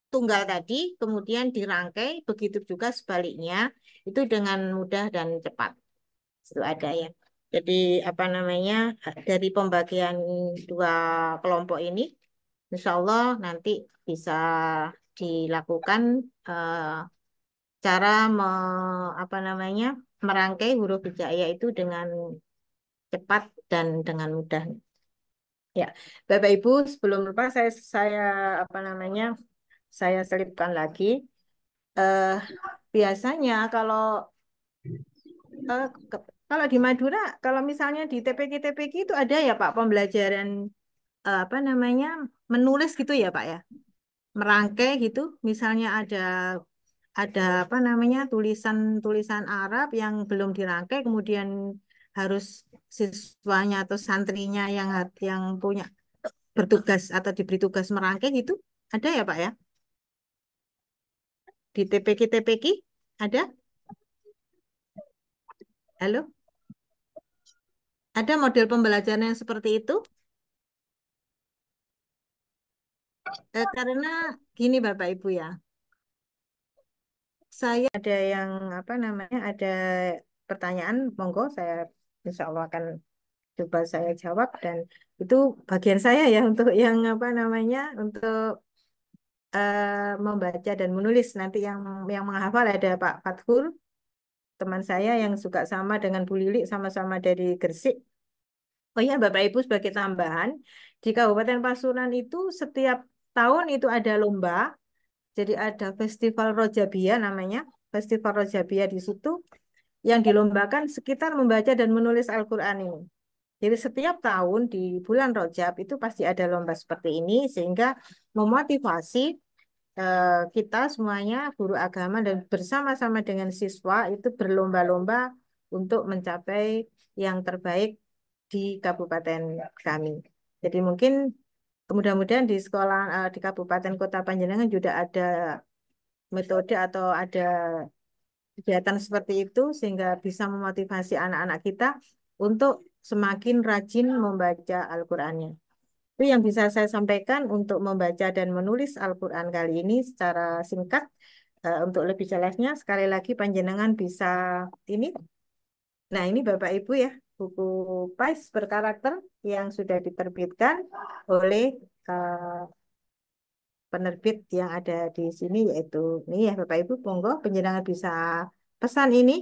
tunggal tadi kemudian dirangkai, begitu juga sebaliknya itu dengan mudah dan cepat. Itu ada ya. Jadi apa namanya dari pembagian dua kelompok ini, insya Allah nanti bisa dilakukan cara apa namanya merangkai huruf hijaiyah itu dengan cepat dan dengan mudah. Ya, Bapak Ibu, sebelum lupa saya apa namanya saya selipkan lagi. Eh, biasanya eh, ke- kalau di Madura, kalau misalnya di TPK itu ada ya Pak pembelajaran apa namanya menulis gitu ya Pak ya, merangkai gitu. Misalnya ada apa namanya tulisan Arab yang belum dirangkai, kemudian harus siswanya atau santrinya yang punya bertugas atau diberi tugas merangkai gitu. Ada ya Pak ya? Di TPK ada? Halo? Ada model pembelajaran yang seperti itu? Karena gini Bapak Ibu ya, saya ada yang apa namanya ada pertanyaan, monggo saya insya Allah akan coba saya jawab dan itu bagian saya ya untuk yang apa namanya untuk membaca dan menulis nanti yang menghafal ada Pak Fathul teman saya yang juga sama dengan Bu Lili sama-sama dari Gresik. Oh ya Bapak Ibu sebagai tambahan di Kabupaten Pasuruan itu setiap tahun itu ada lomba. Jadi ada Festival Rojabia namanya, Festival Rojabia di situ yang dilombakan sekitar membaca dan menulis Al-Quran ini. Jadi setiap tahun di bulan Rojab itu pasti ada lomba seperti ini sehingga memotivasi kita semuanya guru agama dan bersama-sama dengan siswa itu berlomba-lomba untuk mencapai yang terbaik di kabupaten kami. Jadi mungkin mudah-mudahan di sekolah di Kabupaten Kota Panjenengan juga ada metode atau ada kegiatan seperti itu sehingga bisa memotivasi anak-anak kita untuk semakin rajin membaca Al-Qur'annya. Itu yang bisa saya sampaikan untuk membaca dan menulis Al-Qur'an kali ini secara singkat. Untuk lebih jelasnya, sekali lagi panjenengan bisa ini. Nah, ini Bapak Ibu ya, buku PAIS berkarakter yang sudah diterbitkan oleh eh, penerbit yang ada di sini, yaitu ini ya Bapak Ibu, monggo panjenengan bisa pesan ini.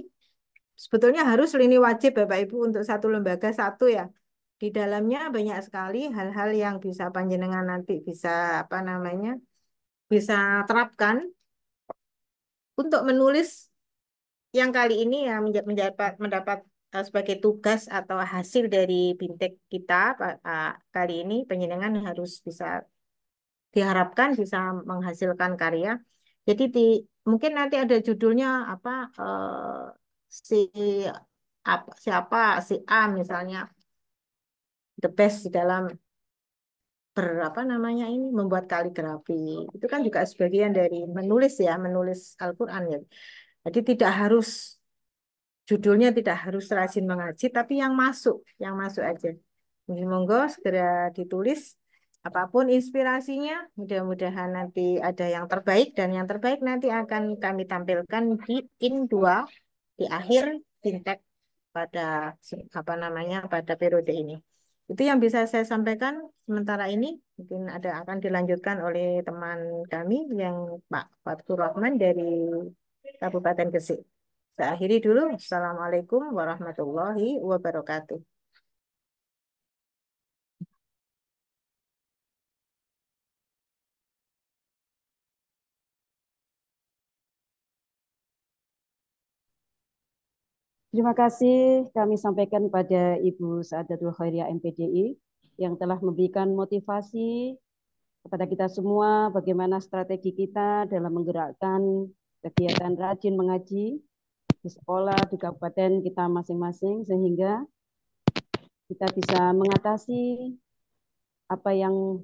Sebetulnya harus ini wajib Bapak Ibu untuk satu lembaga satu ya. Di dalamnya banyak sekali hal-hal yang bisa panjenengan nanti bisa apa namanya bisa terapkan untuk menulis yang kali ini ya mendapat sebagai tugas atau hasil dari bintek kita kali ini panjenengan harus bisa diharapkan bisa menghasilkan karya. Jadi mungkin nanti ada judulnya apa si siapa si A misalnya the best di dalam berapa namanya ini membuat kaligrafi. Itu kan juga sebagian dari menulis ya, menulis Al-Qur'an ya. Jadi tidak harus judulnya tidak harus rajin mengaji, tapi yang masuk aja. Jadi monggo segera ditulis apapun inspirasinya. Mudah-mudahan nanti ada yang terbaik dan yang terbaik nanti akan kami tampilkan di In 2 di akhir Bintek pada apa namanya pada periode ini. Itu yang bisa saya sampaikan sementara ini. Mungkin ada akan dilanjutkan oleh teman kami yang Pak Fathur Rahman dari Kabupaten Gresik. Saya akhiri dulu. Assalamualaikum warahmatullahi wabarakatuh. Terima kasih kami sampaikan pada Ibu Saadatul Khairiyah MPDI yang telah memberikan motivasi kepada kita semua bagaimana strategi kita dalam menggerakkan kegiatan rajin mengaji di sekolah, di kabupaten kita masing-masing sehingga kita bisa mengatasi apa yang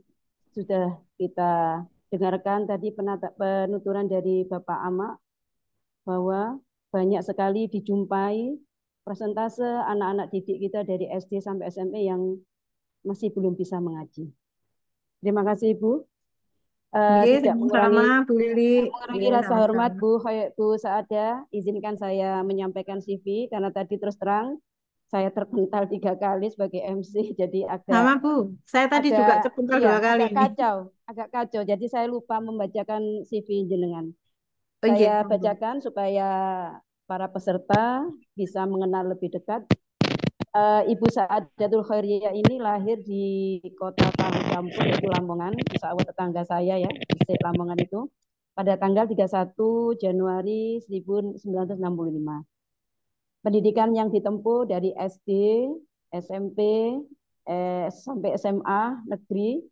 sudah kita dengarkan tadi penuturan dari Bapak Ama bahwa banyak sekali dijumpai persentase anak-anak didik kita dari SD sampai SMP yang masih belum bisa mengaji. Terima kasih Ibu. Tidak mengurangi Bu Lili. rasa hormat Bu Saada, izinkan saya menyampaikan CV karena tadi terus terang saya terpental 3 kali sebagai MC, jadi agak sama Bu. Saya tadi juga terpental 2 kali agak kacau. Jadi saya lupa membacakan CV jenengan. Saya bacakan supaya para peserta bisa mengenal lebih dekat. Ibu Saadatul Khairiyah ini lahir di kota Tahu Campur, yaitu Lamongan, pesawat tetangga saya ya, di Lamongan itu, pada tanggal 31 Januari 1965. Pendidikan yang ditempuh dari SD, SMP, sampai SMA negeri,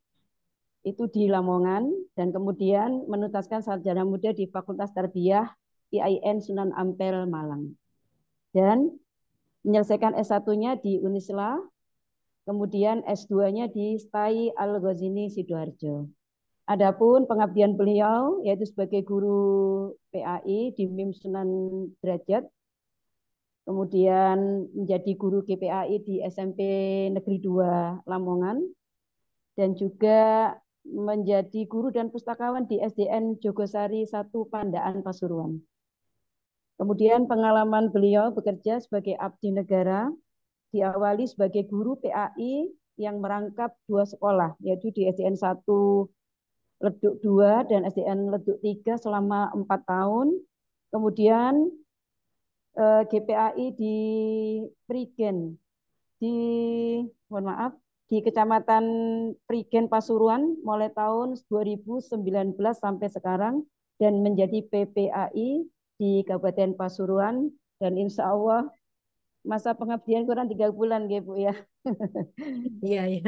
itu di Lamongan, dan kemudian menuntaskan sarjana muda di Fakultas Tarbiyah IAIN Sunan Ampel Malang. Dan menyelesaikan S1-nya di Unisla, kemudian S2-nya di STAI Al-Ghazini Sidoarjo. Adapun pengabdian beliau yaitu sebagai guru PAI di MIM Sunan Derajat, kemudian menjadi guru GPAI di SMP Negeri 2 Lamongan, dan juga menjadi guru dan pustakawan di SDN Jogosari 1 Pandaan Pasuruan. Kemudian pengalaman beliau bekerja sebagai abdi negara diawali sebagai guru PAI yang merangkap 2 sekolah, yaitu di SDN 1 Leduk 2 dan SDN Leduk 3 selama 4 tahun. Kemudian GPAI di Prigen, di Kecamatan Prigen Pasuruan mulai tahun 2019 sampai sekarang, dan menjadi PPAI di Kabupaten Pasuruan, dan insya Allah masa pengabdian kurang 3 bulan Bu ya. Iya.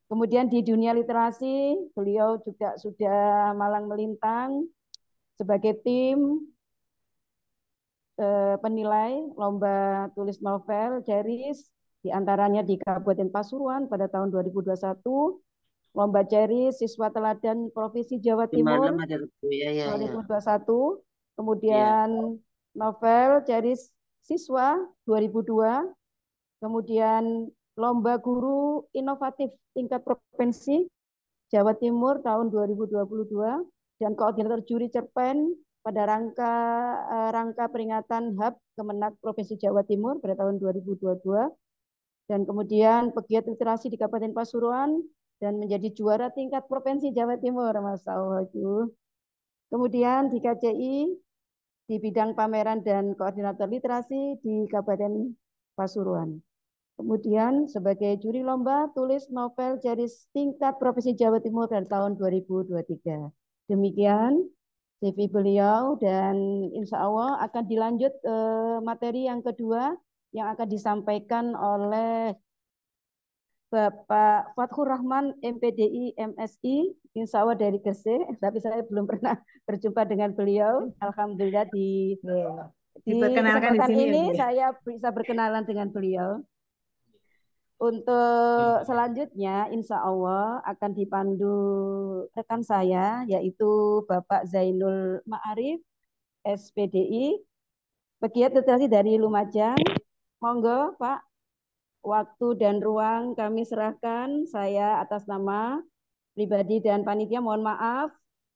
Kemudian di dunia literasi beliau juga sudah malang melintang sebagai tim penilai lomba tulis novel Ceris, diantaranya di Kabupaten Pasuruan pada tahun 2021, lomba Ceris Siswa Teladan Provinsi Jawa Timur 2021, kemudian novel Ceris Siswa 2002, Kemudian lomba guru inovatif tingkat provinsi Jawa Timur tahun 2022 dan koordinator juri cerpen pada rangka peringatan HUB Kemenak Provinsi Jawa Timur pada tahun 2022 dan kemudian pegiat literasi di Kabupaten Pasuruan dan menjadi juara tingkat Provinsi Jawa Timur, Masya Allah itu. Kemudian di KCI di bidang pameran dan koordinator literasi di Kabupaten Pasuruan. Kemudian sebagai juri lomba tulis novel Ceris tingkat Provinsi Jawa Timur pada tahun 2023. Demikian CV beliau dan insya Allah akan dilanjut ke materi yang kedua yang akan disampaikan oleh Bapak Fathur Rahman MPDI MSI insya Allah dari Gresik, tapi saya belum pernah berjumpa dengan beliau. Alhamdulillah di diperkenalkan di kesempatan sini ini ya, saya bisa berkenalan dengan beliau. Untuk selanjutnya insya Allah akan dipandu rekan saya yaitu Bapak Zainul Ma'arif SPDI pegiat literasi dari Lumajang. Monggo Pak, waktu dan ruang kami serahkan. Saya atas nama pribadi dan panitia mohon maaf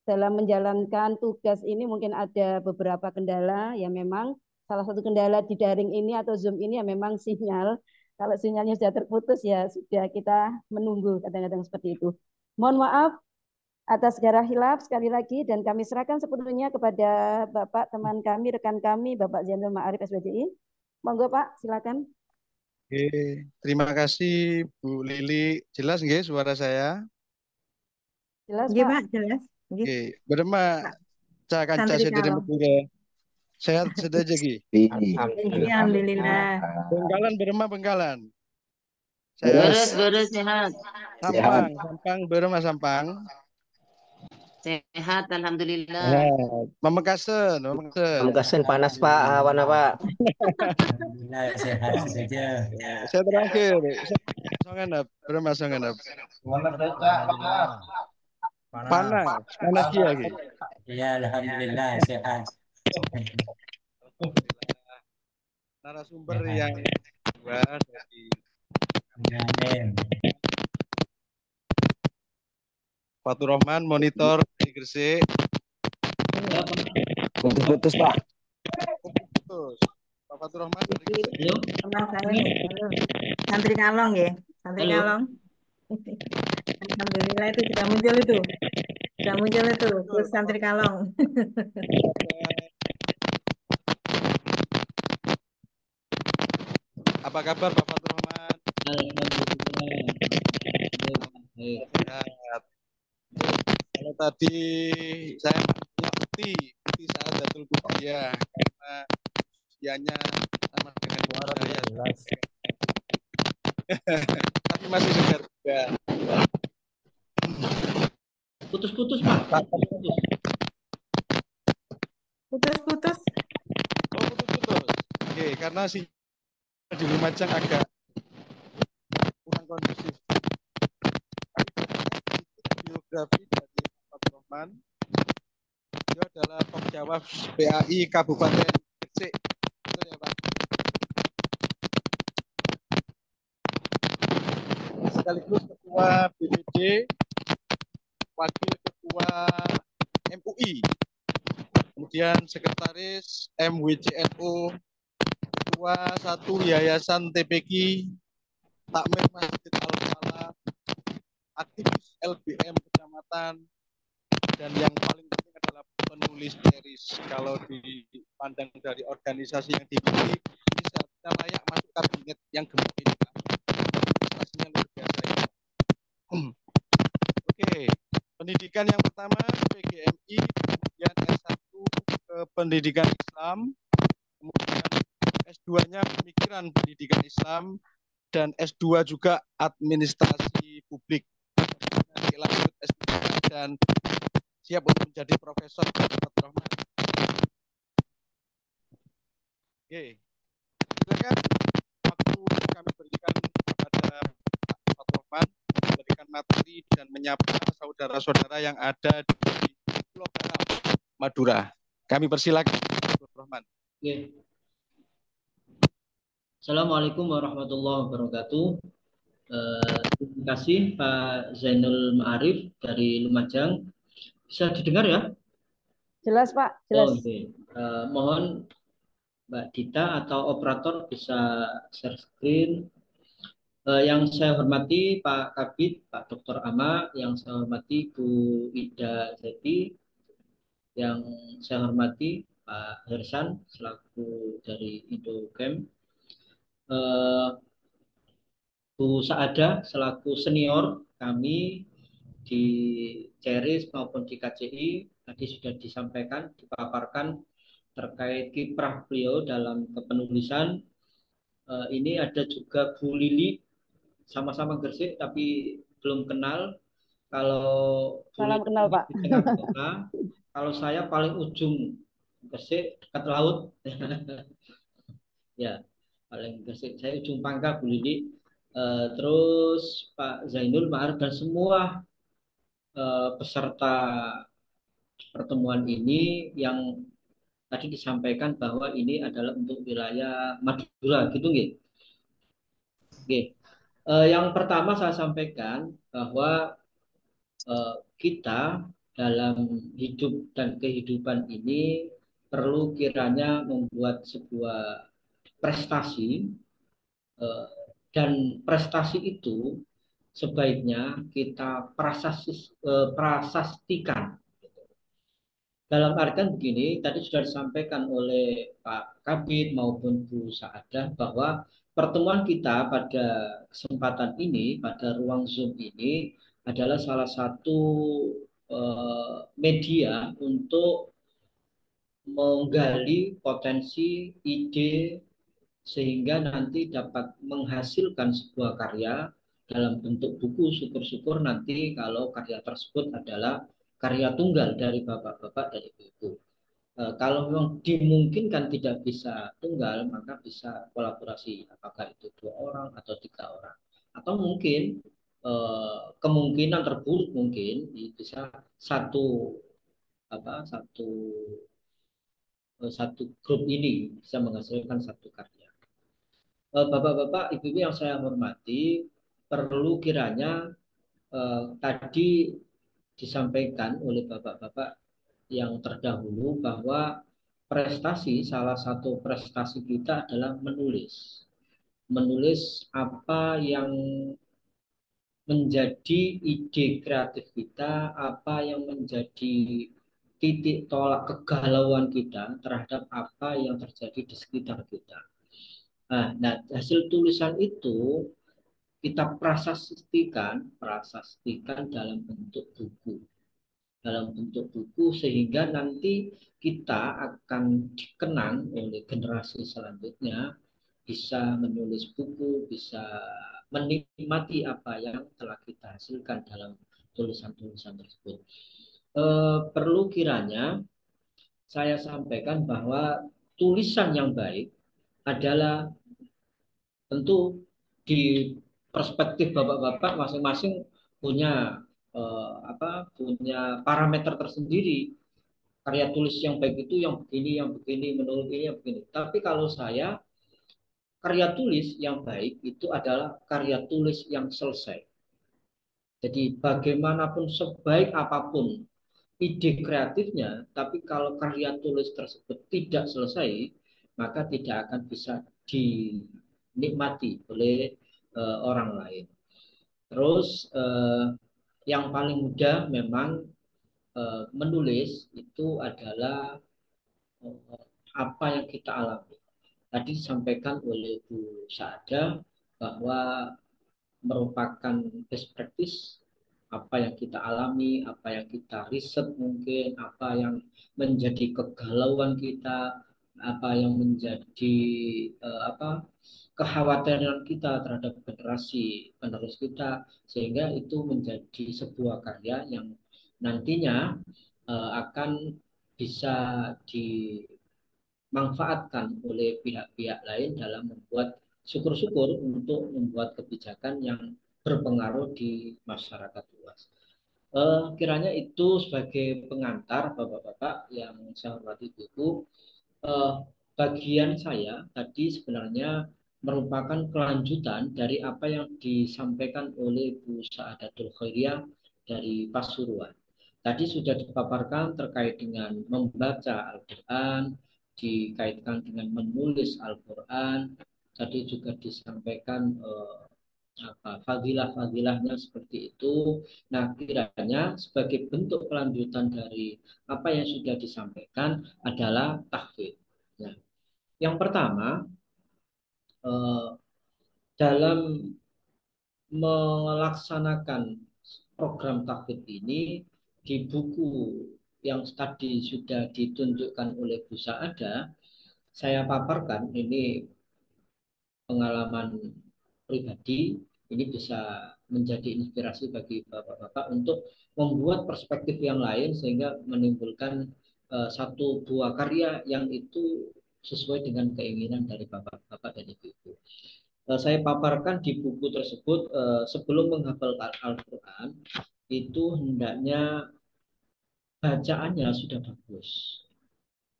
dalam menjalankan tugas ini mungkin ada beberapa kendala ya, memang salah satu kendala di daring ini atau Zoom ini ya memang sinyal. Kalau sinyalnya sudah terputus ya sudah kita menunggu kadang-kadang seperti itu. Mohon maaf atas segala hilaf sekali lagi dan kami serahkan sepenuhnya kepada Bapak teman kami, rekan kami, Bapak Zainul Ma'arif SPDI. Monggo Pak, silakan. Oke, terima kasih Bu Lili. Jelas nggih suara saya? Jelas Nggih, Pak. Pak, jelas. Nggih. Oke, berema cak kanca Santri sedherek kalong. medhire. Sehat sedaja Ki. Alhamdulillah. Bengkalan berema Bengkalan. Beres, Sehat. sehat. Sampang berema Sampang. Sehat, alhamdulillah. Sehat. Pamekasan. Pamekasan panas Pak, awan Pak. Alhamdulillah sehat saja. Saya terakhir. Songenep, berema Songenep. Panas ya Ki. Ya, alhamdulillah sehat. Narasumber yang kedua dari Amin. Fathur Rahman, monitor di Gresik. Putus Pak. Putus. Pak Fathur Rahman dari Gresik. Teman saya nih. Halo. Santri kalong ya, santri kalong. Alhamdulillah itu sudah muncul itu. Sudah muncul itu, terus santri kalong. Apa kabar Pak Fathur Rahman? Sehat. Kalau tadi saya Uti Saadatul Kudiah karena usianya sama dengan saya. Tapi masih segar juga. Putus-putus, Pak. Putus-putus. Oh, putus-putus. Oke, karena si di Lumajang agak kurang kondusif. Biografi dari Pak Rahman. Dia adalah Pemjawab PAI Kabupaten Gresik. Betul ya Pak? Sekaligus Ketua BPD, Wakil Ketua MUI, kemudian Sekretaris MWCNU, Ketua 1 Yayasan TPQ, Takmir Masjid Al-Falah, aktivis LBM Kecamatan, dan yang paling penting adalah penulis series. Kalau dipandang dari organisasi yang dimiliki, ini seharusnya layak masuk kabinet yang gemuk ini Pak. Prestasinya luar biasa ya. Oke, pendidikan yang pertama PGMI, kemudian S1 ke pendidikan Islam, kemudian S2-nya pemikiran pendidikan Islam, dan S2 juga administrasi publik. Nanti lanjut S3 dan siap untuk menjadi profesor Pak Rahman. Oke, silakan waktu kami berikan kepada Pak Rahman memberikan materi dan menyapa saudara-saudara yang ada di Pulau Garam, Madura. Kami persilakan Pak Rahman. Assalamualaikum warahmatullahi wabarakatuh. Terima kasih Pak Zainul Ma'arif dari Lumajang. Bisa didengar ya? Jelas Pak, Oh, jelas. oke. Mohon Mbak Dita atau operator bisa share screen. Yang saya hormati Pak Kabid, Pak Dr. Ama, yang saya hormati Bu Ida Zeti, yang saya hormati Pak Hersan selaku dari Indocamp, Bu Saada selaku senior kami di CERIS maupun di KCI tadi sudah disampaikan, dipaparkan terkait kiprah beliau dalam kepenulisan. Ini ada juga Bu Lili, sama-sama Gresik tapi belum kenal. Kalau Bu Salam Lili kenal ini Pak. di tengah kota, kalau saya paling ujung Gresik dekat laut. Ya, paling Gresik. Saya ujung Pangkal Bu Lili. Terus Pak Zainul Ma'arif dan semua peserta pertemuan ini yang tadi disampaikan bahwa ini adalah untuk wilayah Madura, gitu nggih. Oke. Yang pertama saya sampaikan bahwa kita dalam hidup dan kehidupan ini perlu kiranya membuat sebuah prestasi, dan prestasi itu sebaiknya kita prasastikan. Dalam artian begini, tadi sudah disampaikan oleh Pak Kabid maupun Bu Saadah bahwa pertemuan kita pada kesempatan ini, pada ruang Zoom ini adalah salah satu media untuk menggali potensi ide sehingga nanti dapat menghasilkan sebuah karya dalam bentuk buku. Syukur-syukur nanti kalau karya tersebut adalah karya tunggal dari bapak-bapak dan ibu-ibu. Kalau memang dimungkinkan tidak bisa tunggal, maka bisa kolaborasi, apakah itu 2 orang atau 3 orang, atau mungkin kemungkinan terburuk mungkin bisa satu satu satu grup ini bisa menghasilkan satu karya. Bapak-bapak, ibu-ibu yang saya hormati, perlu kiranya tadi disampaikan oleh bapak-bapak yang terdahulu bahwa salah satu prestasi kita adalah menulis. Menulis apa yang menjadi ide kreatif kita, apa yang menjadi titik tolak kegalauan kita terhadap apa yang terjadi di sekitar kita. Nah, hasil tulisan itu kita prasastikan dalam bentuk buku. Dalam bentuk buku sehingga nanti kita akan dikenang oleh generasi selanjutnya, bisa menulis buku, bisa menikmati apa yang telah kita hasilkan dalam tulisan-tulisan tersebut. Perlu kiranya saya sampaikan bahwa tulisan yang baik adalah tentu di perspektif bapak-bapak masing-masing punya punya parameter tersendiri. Karya tulis yang baik itu yang begini, menurut ini yang begini. Tapi kalau saya, karya tulis yang baik itu adalah karya tulis yang selesai. Jadi bagaimanapun sebaik apapun ide kreatifnya, tapi kalau karya tulis tersebut tidak selesai, maka tidak akan bisa dinikmati oleh orang lain. Terus yang paling mudah memang menulis itu adalah apa yang kita alami. Tadi disampaikan oleh Bu Saada bahwa merupakan best practice, apa yang kita alami, apa yang kita riset mungkin, apa yang menjadi kegalauan kita, apa yang menjadi kekhawatiran kita terhadap generasi penerus kita, sehingga itu menjadi sebuah karya yang nantinya akan bisa dimanfaatkan oleh pihak-pihak lain dalam membuat syukur-syukur untuk membuat kebijakan yang berpengaruh di masyarakat luas. Kiranya itu sebagai pengantar bapak-bapak yang saya hormati Ibu. Bagian saya tadi sebenarnya merupakan kelanjutan dari apa yang disampaikan oleh Bu Saadatul Khairiyah dari Pasuruan. Tadi sudah dipaparkan terkait dengan membaca Al-Quran, dikaitkan dengan menulis Al-Quran. Tadi juga disampaikan fadilah-fadilahnya seperti itu. Nah, kiranya sebagai bentuk kelanjutan dari apa yang sudah disampaikan adalah tahfidz. Nah, yang pertama, dalam melaksanakan program tahfidz ini di buku yang tadi sudah ditunjukkan oleh Bu Saada, saya paparkan ini pengalaman pribadi, ini bisa menjadi inspirasi bagi bapak-bapak untuk membuat perspektif yang lain sehingga menimbulkan satu buah karya yang itu sesuai dengan keinginan dari bapak-bapak dan ibu-ibu. Saya paparkan di buku tersebut, sebelum menghafal Al-Quran itu hendaknya bacaannya sudah bagus.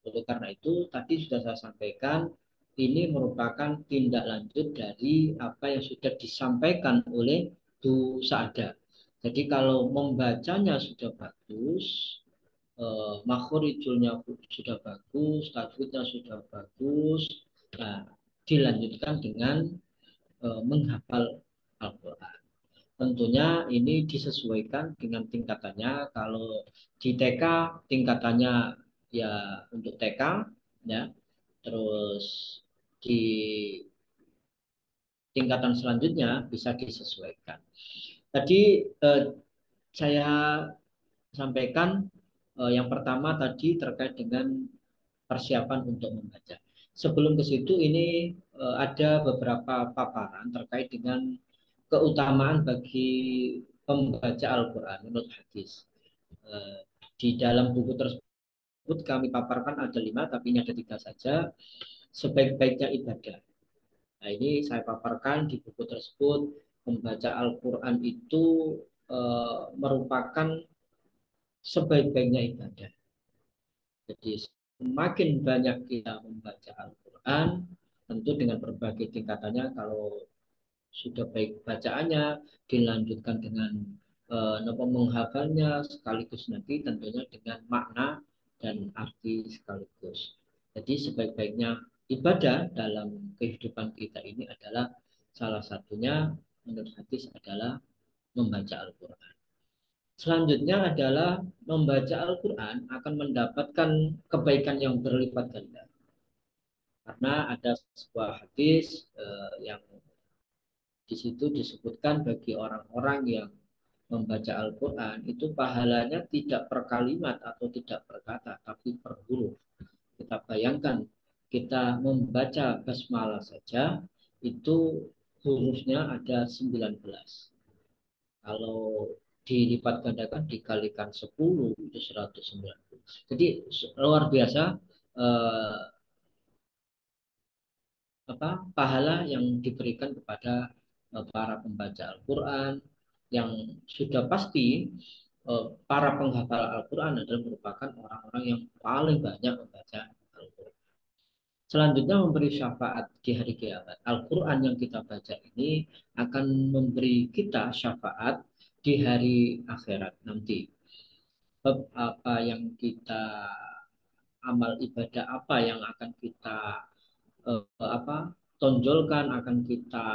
Oleh karena itu tadi sudah saya sampaikan, ini merupakan tindak lanjut dari apa yang sudah disampaikan oleh Bu Saada. Jadi kalau membacanya sudah bagus, makhorijulnya sudah bagus, tajwidnya sudah bagus, nah, dilanjutkan dengan menghafal Al-Quran. Tentunya ini disesuaikan dengan tingkatannya. Kalau di TK tingkatannya ya untuk TK ya, terus di tingkatan selanjutnya bisa disesuaikan. Tadi saya sampaikan yang pertama tadi terkait dengan persiapan untuk membaca. Sebelum ke situ ini ada beberapa paparan terkait dengan keutamaan bagi pembaca Al-Quran menurut hadis. Di dalam buku tersebut kami paparkan ada 5, tapi ini ada 3 saja. Sebaik-baiknya ibadah. Nah, ini saya paparkan di buku tersebut, membaca Al-Quran itu merupakan sebaik-baiknya ibadah. Jadi semakin banyak kita membaca Al-Quran, tentu dengan berbagai tingkatannya, kalau sudah baik bacaannya, dilanjutkan dengan menghafalnya, sekaligus nanti tentunya dengan makna dan arti sekaligus. Jadi sebaik-baiknya ibadah dalam kehidupan kita ini adalah salah satunya menurut hadis adalah membaca Al-Quran. Selanjutnya adalah membaca Al-Quran akan mendapatkan kebaikan yang berlipat ganda. Karena ada sebuah hadis yang di situ disebutkan bagi orang-orang yang membaca Al-Quran itu pahalanya tidak per kalimat atau tidak per kata, tapi per huruf. Kita bayangkan, kita membaca basmalah saja, itu hurufnya ada 19. Kalau dilipat gandakan dikalikan 10 itu 190. Jadi luar biasa pahala yang diberikan kepada para pembaca Al-Quran, yang sudah pasti para penghafal Al-Quran adalah merupakan orang-orang yang paling banyak membaca Al-Quran. Selanjutnya memberi syafaat di hari kiamat. Al-Quran yang kita baca ini akan memberi kita syafaat di hari akhirat nanti. Apa yang kita amal ibadah apa yang akan kita tonjolkan, akan kita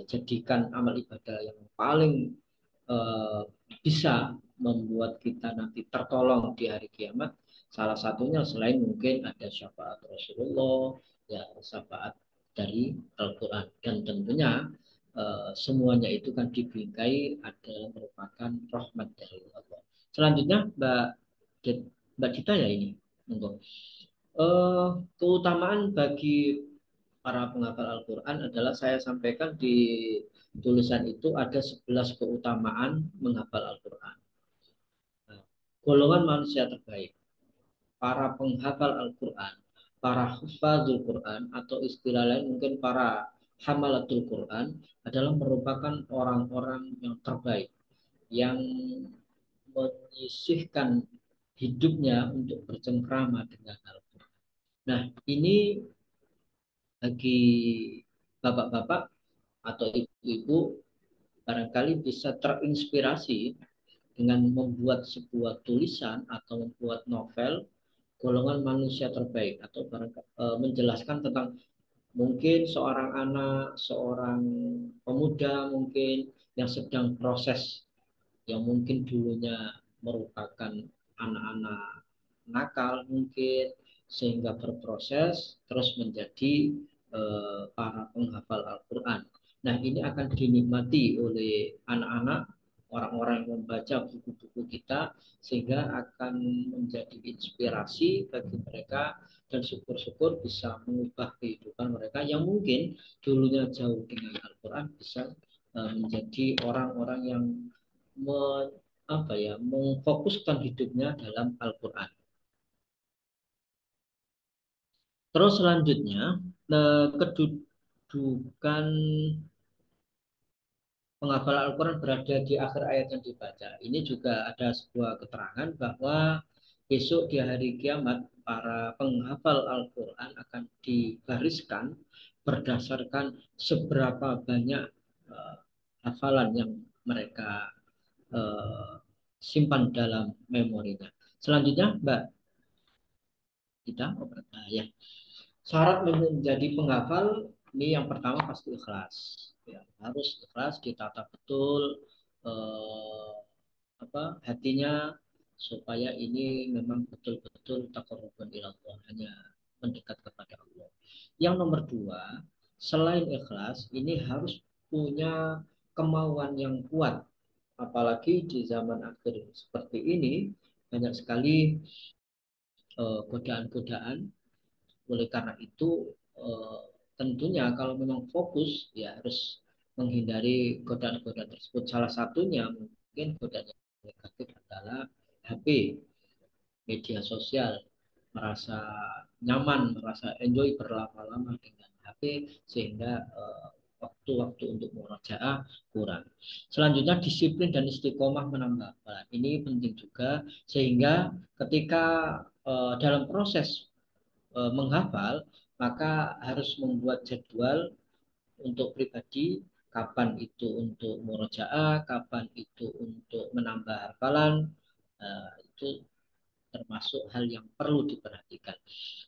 jadikan amal ibadah yang paling bisa membuat kita nanti tertolong di hari kiamat. Salah satunya selain mungkin ada syafaat Rasulullah, ya syafaat dari Al-Quran, dan tentunya semuanya itu kan dibingkai adalah merupakan rahmat dari Allah. Selanjutnya Mbak Dita ya ini untuk keutamaan bagi para penghafal Al-Quran adalah saya sampaikan di tulisan itu ada 11 keutamaan menghafal Al-Quran. Nah, golongan manusia terbaik, para penghafal Al-Quran, para hufadzul Quran, atau istilah lain mungkin para hamalatul Quran, adalah merupakan orang-orang yang terbaik, yang menyisihkan hidupnya untuk bercengkrama dengan Al-Quran. Nah, ini bagi bapak-bapak atau ibu-ibu barangkali bisa terinspirasi dengan membuat sebuah tulisan atau membuat novel golongan manusia terbaik, atau menjelaskan tentang mungkin seorang anak, seorang pemuda mungkin yang sedang proses, yang mungkin dulunya merupakan anak-anak nakal mungkin, sehingga berproses terus menjadi para penghafal Al-Quran. Nah, ini akan dinikmati oleh anak-anak, orang-orang yang membaca buku-buku kita, sehingga akan menjadi inspirasi bagi mereka, dan syukur-syukur bisa mengubah kehidupan mereka yang mungkin dulunya jauh dengan Al-Quran, bisa menjadi orang-orang yang memfokuskan hidupnya dalam Al-Quran. Terus selanjutnya, kedudukan penghafal Al-Quran berada di akhir ayat yang dibaca. Ini juga ada sebuah keterangan bahwa besok di hari kiamat para penghafal Al-Quran akan dibariskan berdasarkan seberapa banyak hafalan yang mereka simpan dalam memorinya. Selanjutnya, Mbak kita ya. Syarat menjadi penghafal ini yang pertama pasti ikhlas. Ya, harus ikhlas, ditata betul hatinya, supaya ini memang betul-betul taqarrubun ilallah, hanya mendekat kepada Allah. Yang nomor dua, selain ikhlas, ini harus punya kemauan yang kuat. Apalagi di zaman akhir seperti ini, banyak sekali godaan-godaan. Oleh karena itu, tentunya kalau memang fokus, ya harus menghindari godaan-godaan tersebut. Salah satunya mungkin godaan yang negatif adalah HP, media sosial, merasa nyaman, merasa enjoy berlama-lama dengan HP, sehingga waktu-waktu untuk murojaah kurang. Selanjutnya, disiplin dan istiqomah menambah hafalan. Ini penting juga, sehingga ketika dalam proses menghafal, maka harus membuat jadwal untuk pribadi, kapan itu untuk murojaah, kapan itu untuk menambah hafalan. Itu termasuk hal yang perlu diperhatikan.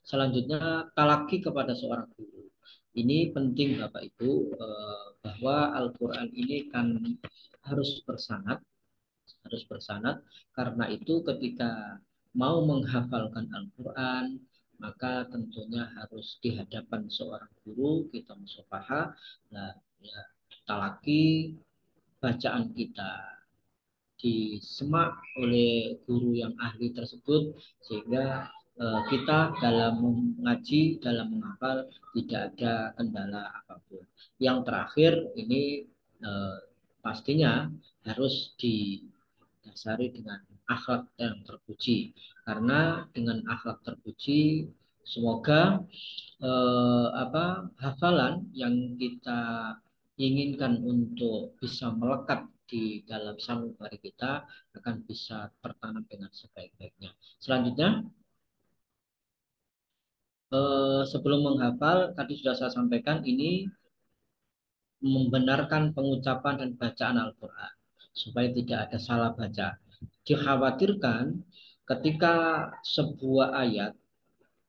Selanjutnya, talaki kepada seorang guru. Ini penting Bapak Ibu, bahwa Al-Quran ini kan harus bersanad, karena itu ketika mau menghafalkan Al-Quran, maka tentunya harus di hadapan seorang guru, kita musafaha, ya, talaki bacaan kita disemak oleh guru yang ahli tersebut, sehingga kita dalam mengaji, dalam menghafal tidak ada kendala apapun. Yang terakhir ini pastinya harus didasari dengan akhlak yang terpuji, karena dengan akhlak terpuji semoga hafalan yang kita inginkan untuk bisa melekat di dalam sanubari kita akan bisa tertanam dengan sebaik-baiknya. Selanjutnya, sebelum menghafal, tadi sudah saya sampaikan, ini membenarkan pengucapan dan bacaan Al-Quran supaya tidak ada salah baca. Dikhawatirkan ketika sebuah ayat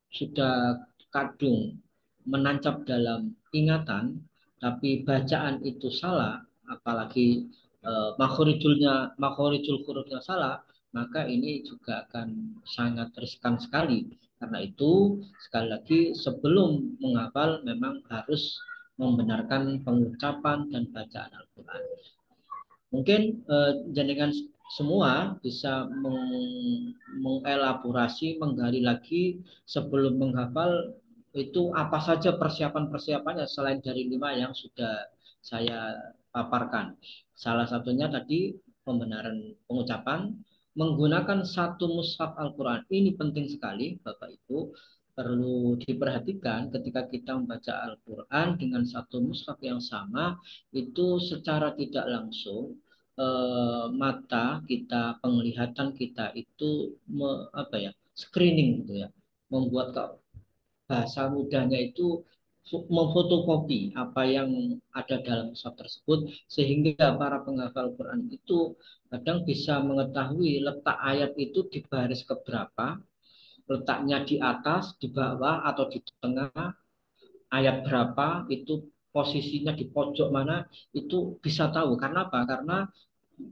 sudah kadung menancap dalam ingatan, tapi bacaan itu salah, apalagi makhorijul hurufnya salah, maka ini juga akan sangat riskan sekali. Karena itu, sekali lagi, sebelum menghafal memang harus membenarkan pengucapan dan bacaan Al-Quran. Mungkin jenengan semua bisa mengelaborasi, menggali lagi sebelum menghafal itu apa saja persiapan-persiapannya selain dari 5 yang sudah saya paparkan. Salah satunya tadi pembenaran pengucapan, menggunakan satu mushaf Al-Quran. Ini penting sekali Bapak Ibu, perlu diperhatikan ketika kita membaca Al-Quran dengan satu mushaf yang sama, itu secara tidak langsung mata kita, penglihatan kita itu screening gitu ya, membuat bahasa mudahnya itu memfotokopi apa yang ada dalam mushaf tersebut, sehingga para penghafal Quran itu kadang bisa mengetahui letak ayat itu di baris keberapa, letaknya di atas, di bawah, atau di tengah, ayat berapa, itu posisinya di pojok mana, itu bisa tahu. Karena apa? Karena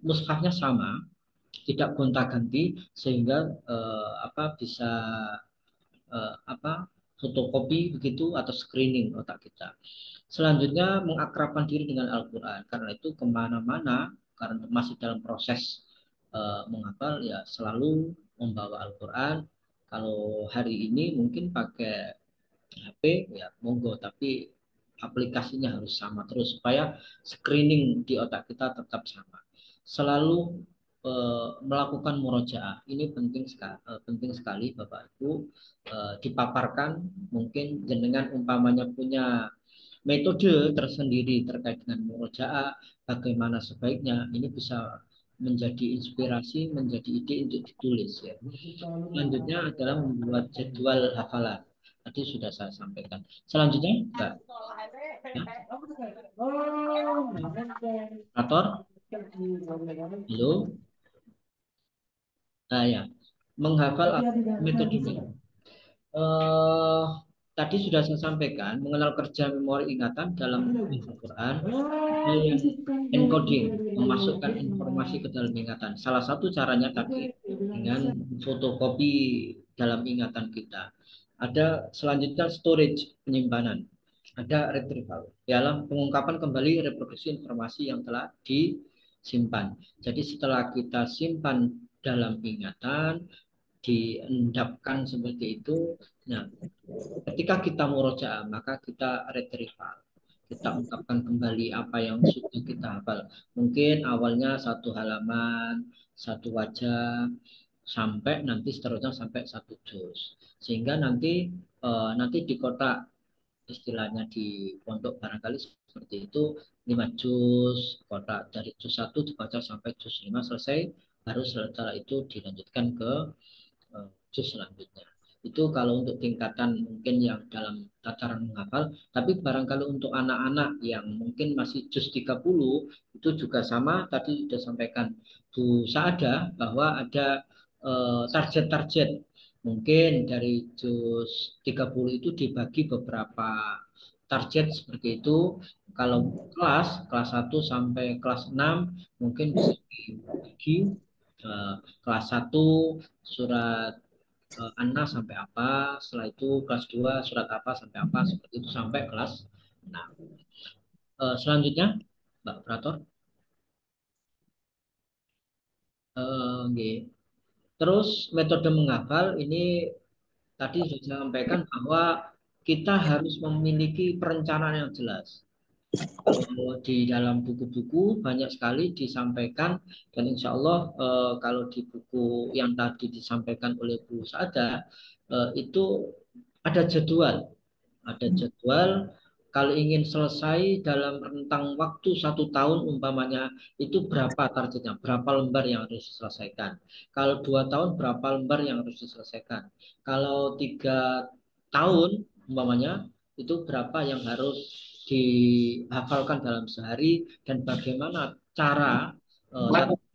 mushafnya sama, tidak gonta-ganti, sehingga bisa fotokopi begitu atau screening otak kita. Selanjutnya mengakrabkan diri dengan Al-Quran. Karena itu kemana-mana, karena masih dalam proses menghafal, ya selalu membawa Al-Quran. Kalau hari ini mungkin pakai HP, ya monggo, tapi aplikasinya harus sama terus supaya screening di otak kita tetap sama. Selalu melakukan murojaah. Ini penting sekali Bapak Ibu, dipaparkan. Mungkin jenengan umpamanya punya metode tersendiri terkait dengan murojaah, bagaimana sebaiknya, ini bisa menjadi inspirasi, menjadi ide untuk ditulis ya. Selanjutnya adalah membuat jadwal hafalan. Tadi sudah saya sampaikan. Selanjutnya, Mbak. Ya. Operator? Halo? Nah, ya. Menghafal metodenya. Tadi sudah saya sampaikan, mengenal kerja memori ingatan dalam Al-Quran, encoding, memasukkan informasi ke dalam ingatan. Salah satu caranya tadi dengan fotokopi dalam ingatan kita. Ada selanjutnya storage, penyimpanan. Ada retrieval, dalam pengungkapan kembali reproduksi informasi yang telah disimpan. Jadi setelah kita simpan dalam ingatan, diendapkan seperti itu. Nah, ketika kita murojaah, maka kita retrieval. Kita ungkapkan kembali apa yang sudah kita hafal. Mungkin awalnya satu halaman, satu wajah, sampai nanti seterusnya sampai satu juz. Sehingga nanti di kotak, istilahnya di pondok barangkali seperti itu, 5 juz, kotak dari juz 1 dibaca sampai juz 5 selesai, baru setelah itu dilanjutkan ke juz selanjutnya. Itu kalau untuk tingkatan mungkin yang dalam tataran menghafal, tapi barangkali untuk anak-anak yang mungkin masih juz 30, itu juga sama, tadi sudah sampaikan Bu Saada bahwa ada target-target. Mungkin dari juz 30 itu dibagi beberapa target seperti itu. Kalau kelas 1 sampai kelas 6 mungkin bisa dibagi kelas 1 surat An-Nas sampai apa, setelah itu kelas 2 surat apa sampai apa, seperti itu sampai kelas 6. Selanjutnya Mbak Operator. Terus metode menghafal ini tadi sudah saya sampaikan bahwa kita harus memiliki perencanaan yang jelas. Di dalam buku-buku banyak sekali disampaikan, dan insya Allah kalau di buku yang tadi disampaikan oleh Bu Saada itu ada jadwal, kalau ingin selesai dalam rentang waktu 1 tahun umpamanya, itu berapa targetnya, berapa lembar yang harus diselesaikan. Kalau 2 tahun berapa lembar yang harus diselesaikan. Kalau 3 tahun umpamanya, itu berapa yang harus dihafalkan dalam sehari, dan bagaimana cara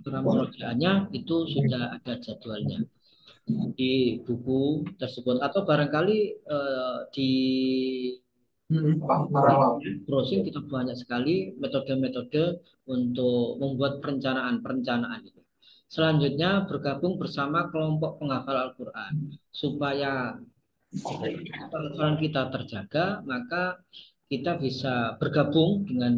murojaahnya, itu sudah ada jadwalnya di buku tersebut. Atau barangkali di browsing kita banyak sekali metode-metode untuk membuat perencanaan itu. Selanjutnya bergabung bersama kelompok penghafal Al-Quran supaya kehafalan kita terjaga, maka kita bisa bergabung dengan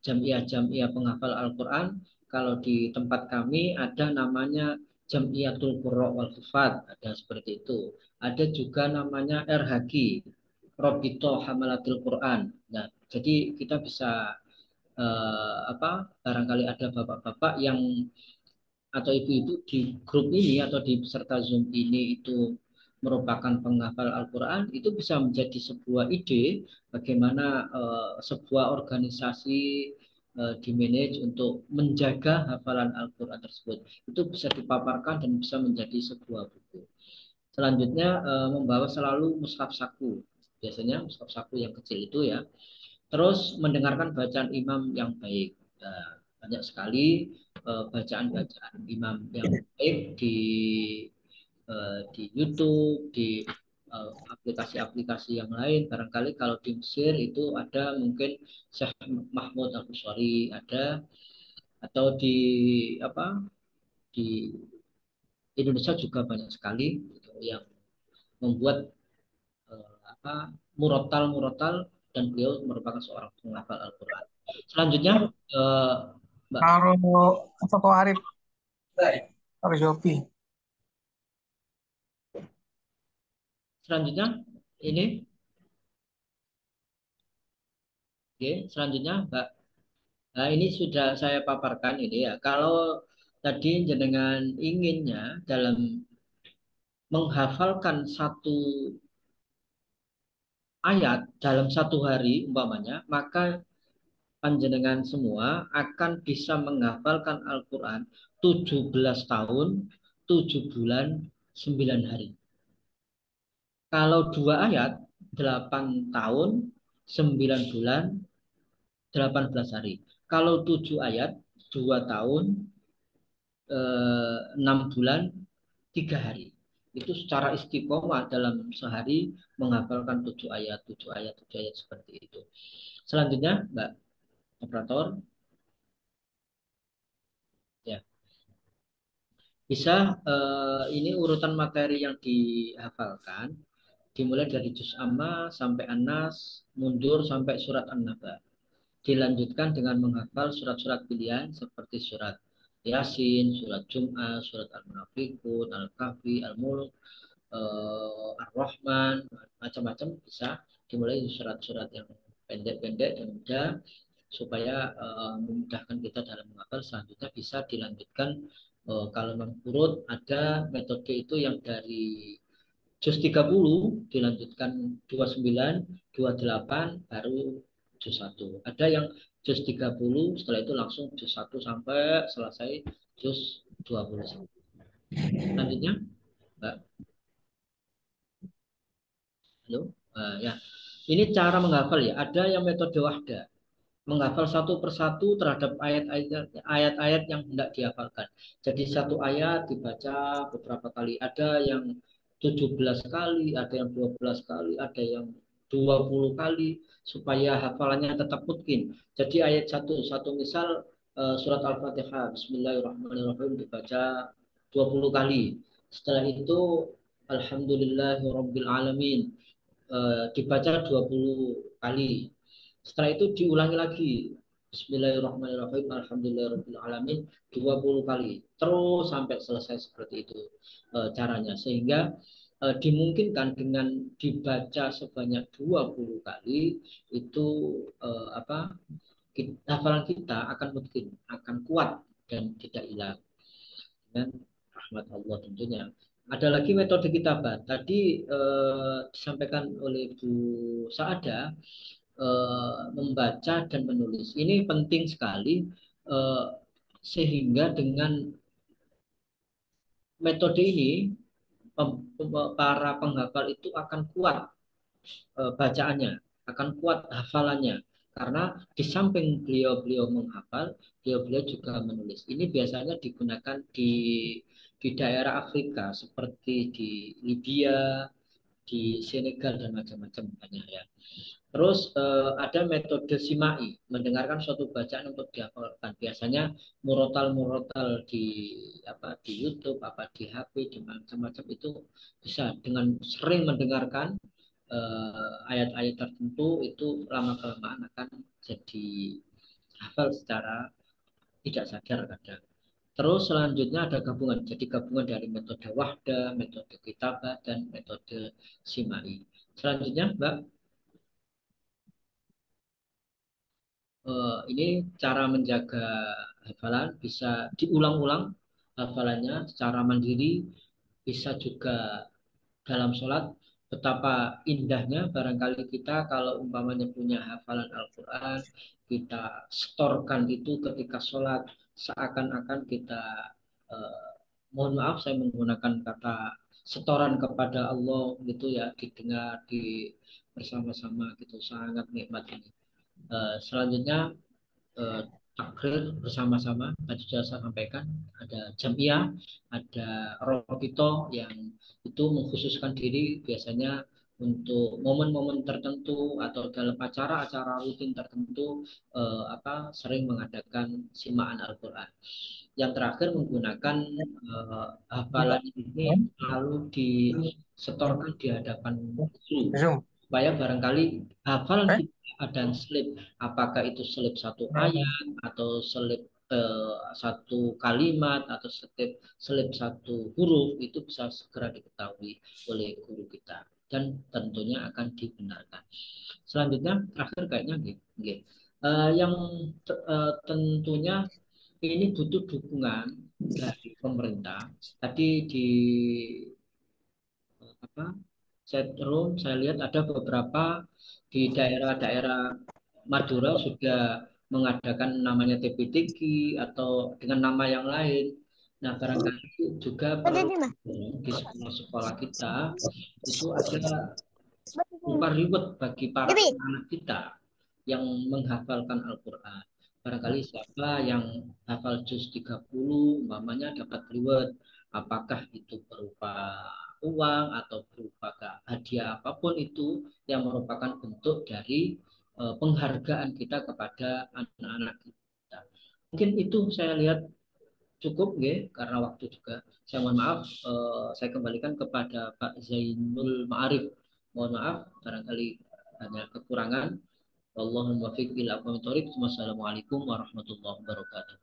jamiah-jamiah penghafal Al-Quran. Kalau di tempat kami ada namanya Jamiatul Qurra wal Hufad, ada seperti itu. Ada juga namanya RHQ, Robito Hamalatul Quran. Nah, jadi kita bisa barangkali ada bapak-bapak yang atau ibu-ibu di grup ini atau di peserta Zoom ini itu merupakan penghafal Al-Quran, itu bisa menjadi sebuah ide bagaimana sebuah organisasi dimanage untuk menjaga hafalan Al-Quran tersebut. Itu bisa dipaparkan dan bisa menjadi sebuah buku. Selanjutnya membawa selalu mushaf saku. biasanya mushaf saku yang kecil itu ya. Terus mendengarkan bacaan imam yang baik. Nah, banyak sekali bacaan-bacaan imam yang baik di YouTube, di aplikasi-aplikasi yang lain. Barangkali kalau di Mesir itu ada mungkin Syekh Mahmud Al-Bukhari ada, atau di apa di Indonesia juga banyak sekali gitu, yang membuat murotal dan beliau merupakan seorang penghafal Al-Quran. Selanjutnya Mbak. Toko Arif Jopi. Selanjutnya ini, oke, selanjutnya Mbak. Nah, ini sudah saya paparkan ini ya. Kalau tadi jenengan inginnya dalam menghafalkan satu ayat dalam satu hari umpamanya, maka panjenengan semua akan bisa menghafalkan Al-Quran 17 tahun, 7 bulan, 9 hari. Kalau 2 ayat, 8 tahun, 9 bulan, 18 hari. Kalau 7 ayat, 2 tahun, 6 bulan, 3 hari. Itu secara istiqomah dalam sehari menghafalkan 7 ayat, 7 ayat, 7 ayat seperti itu. Selanjutnya, Mbak Operator. Ya. Bisa ini urutan materi yang dihafalkan dimulai dari juz amma sampai An-Nas, mundur sampai surat An-Naba. Dilanjutkan dengan menghafal surat-surat pilihan seperti surat Yasin, surat Jum'ah, surat Al-Munafiqun, Al-Kahfi, Al-Mulk, Ar-Rahman, macam-macam bisa dimulai surat-surat yang pendek-pendek dan mudah supaya memudahkan kita dalam menghafal. Selanjutnya bisa dilanjutkan kalau urut ada metode itu yang dari juz 30 dilanjutkan 29, 28 baru juz 1. Ada yang juz 30 setelah itu langsung juz 1 sampai selesai juz 20. Selanjutnya, Mbak. Halo. Ya. Ini cara menghafal ya. Ada yang metode wahda, menghafal satu persatu terhadap ayat-ayat yang hendak dihafalkan. Jadi satu ayat dibaca beberapa kali. Ada yang 17 kali, ada yang 12 kali, ada yang 20 kali supaya hafalannya tetap mungkin. Jadi ayat satu misal surat Al-Fatihah Bismillahirrahmanirrahim dibaca 20 kali. Setelah itu Alhamdulillahirabbil alamin dibaca 20 kali. Setelah itu diulangi lagi. Bismillahirrahmanirrahim. Alhamdulillahirabbil alamin 20 kali. Terus sampai selesai seperti itu caranya. Sehingga dimungkinkan dengan dibaca sebanyak 20 kali itu hafalan kita akan mungkin akan kuat dan tidak hilang. Dan rahmat Allah tentunya. Ada lagi metode kitabat. Tadi disampaikan oleh Bu Saada, membaca dan menulis. Ini penting sekali sehingga dengan metode ini para penghafal itu akan kuat bacaannya, akan kuat hafalannya. Karena di samping beliau menghafal, beliau juga menulis. Ini biasanya digunakan di daerah Afrika seperti di Libya, di Senegal dan macam-macam banyak ya. Terus ada metode simai, mendengarkan suatu bacaan untuk dihafalkan. Biasanya murotal di YouTube, di HP, di macam-macam itu bisa dengan sering mendengarkan ayat-ayat tertentu itu lama kelamaan akan jadi hafal secara tidak sadar kadang. Terus selanjutnya ada gabungan, jadi gabungan dari metode wahda, metode kitabah, dan metode simai. Selanjutnya, Mbak, ini cara menjaga hafalan, bisa diulang-ulang hafalannya secara mandiri, bisa juga dalam sholat. Betapa indahnya barangkali kita kalau umpamanya punya hafalan Al-Quran, kita setorkan itu ketika sholat, seakan-akan kita mohon maaf saya menggunakan kata setoran kepada Allah gitu ya, didengar bersama-sama gitu, sangat nikmat ini. Selanjutnya takbir bersama-sama tadi sudah saya sampaikan, ada jamiah, ada Ropito yang itu mengkhususkan diri biasanya untuk momen-momen tertentu atau dalam acara-acara rutin tertentu sering mengadakan simaan Al-Quran. Yang terakhir menggunakan hafalan ini lalu disetorkan di hadapan guru supaya barangkali hafalan kita ada slip, apakah itu slip satu ayat atau slip satu kalimat atau slip satu huruf, itu bisa segera diketahui oleh guru kita dan tentunya akan dibenarkan. Selanjutnya terakhir kayaknya yang tentunya ini butuh dukungan dari pemerintah. Tadi di chatroom saya lihat ada beberapa di daerah-daerah Madura sudah mengadakan namanya TPTQ atau dengan nama yang lain. Nah, barangkali juga di sekolah-sekolah kita itu ada berupa reward bagi para anak kita yang menghafalkan Al-Quran. Barangkali siapa yang hafal juz 30 umpamanya dapat reward, apakah itu berupa uang atau berupa hadiah apapun itu yang merupakan bentuk dari penghargaan kita kepada anak-anak kita. Mungkin itu saya lihat cukup karena waktu juga. Saya mohon maaf, saya kembalikan kepada Pak Zainul Ma'arif. Mohon maaf barangkali hanya kekurangan. Wallahul muwaffiq ila aqwamit thoriq. Wassalamualaikum warahmatullahi wabarakatuh.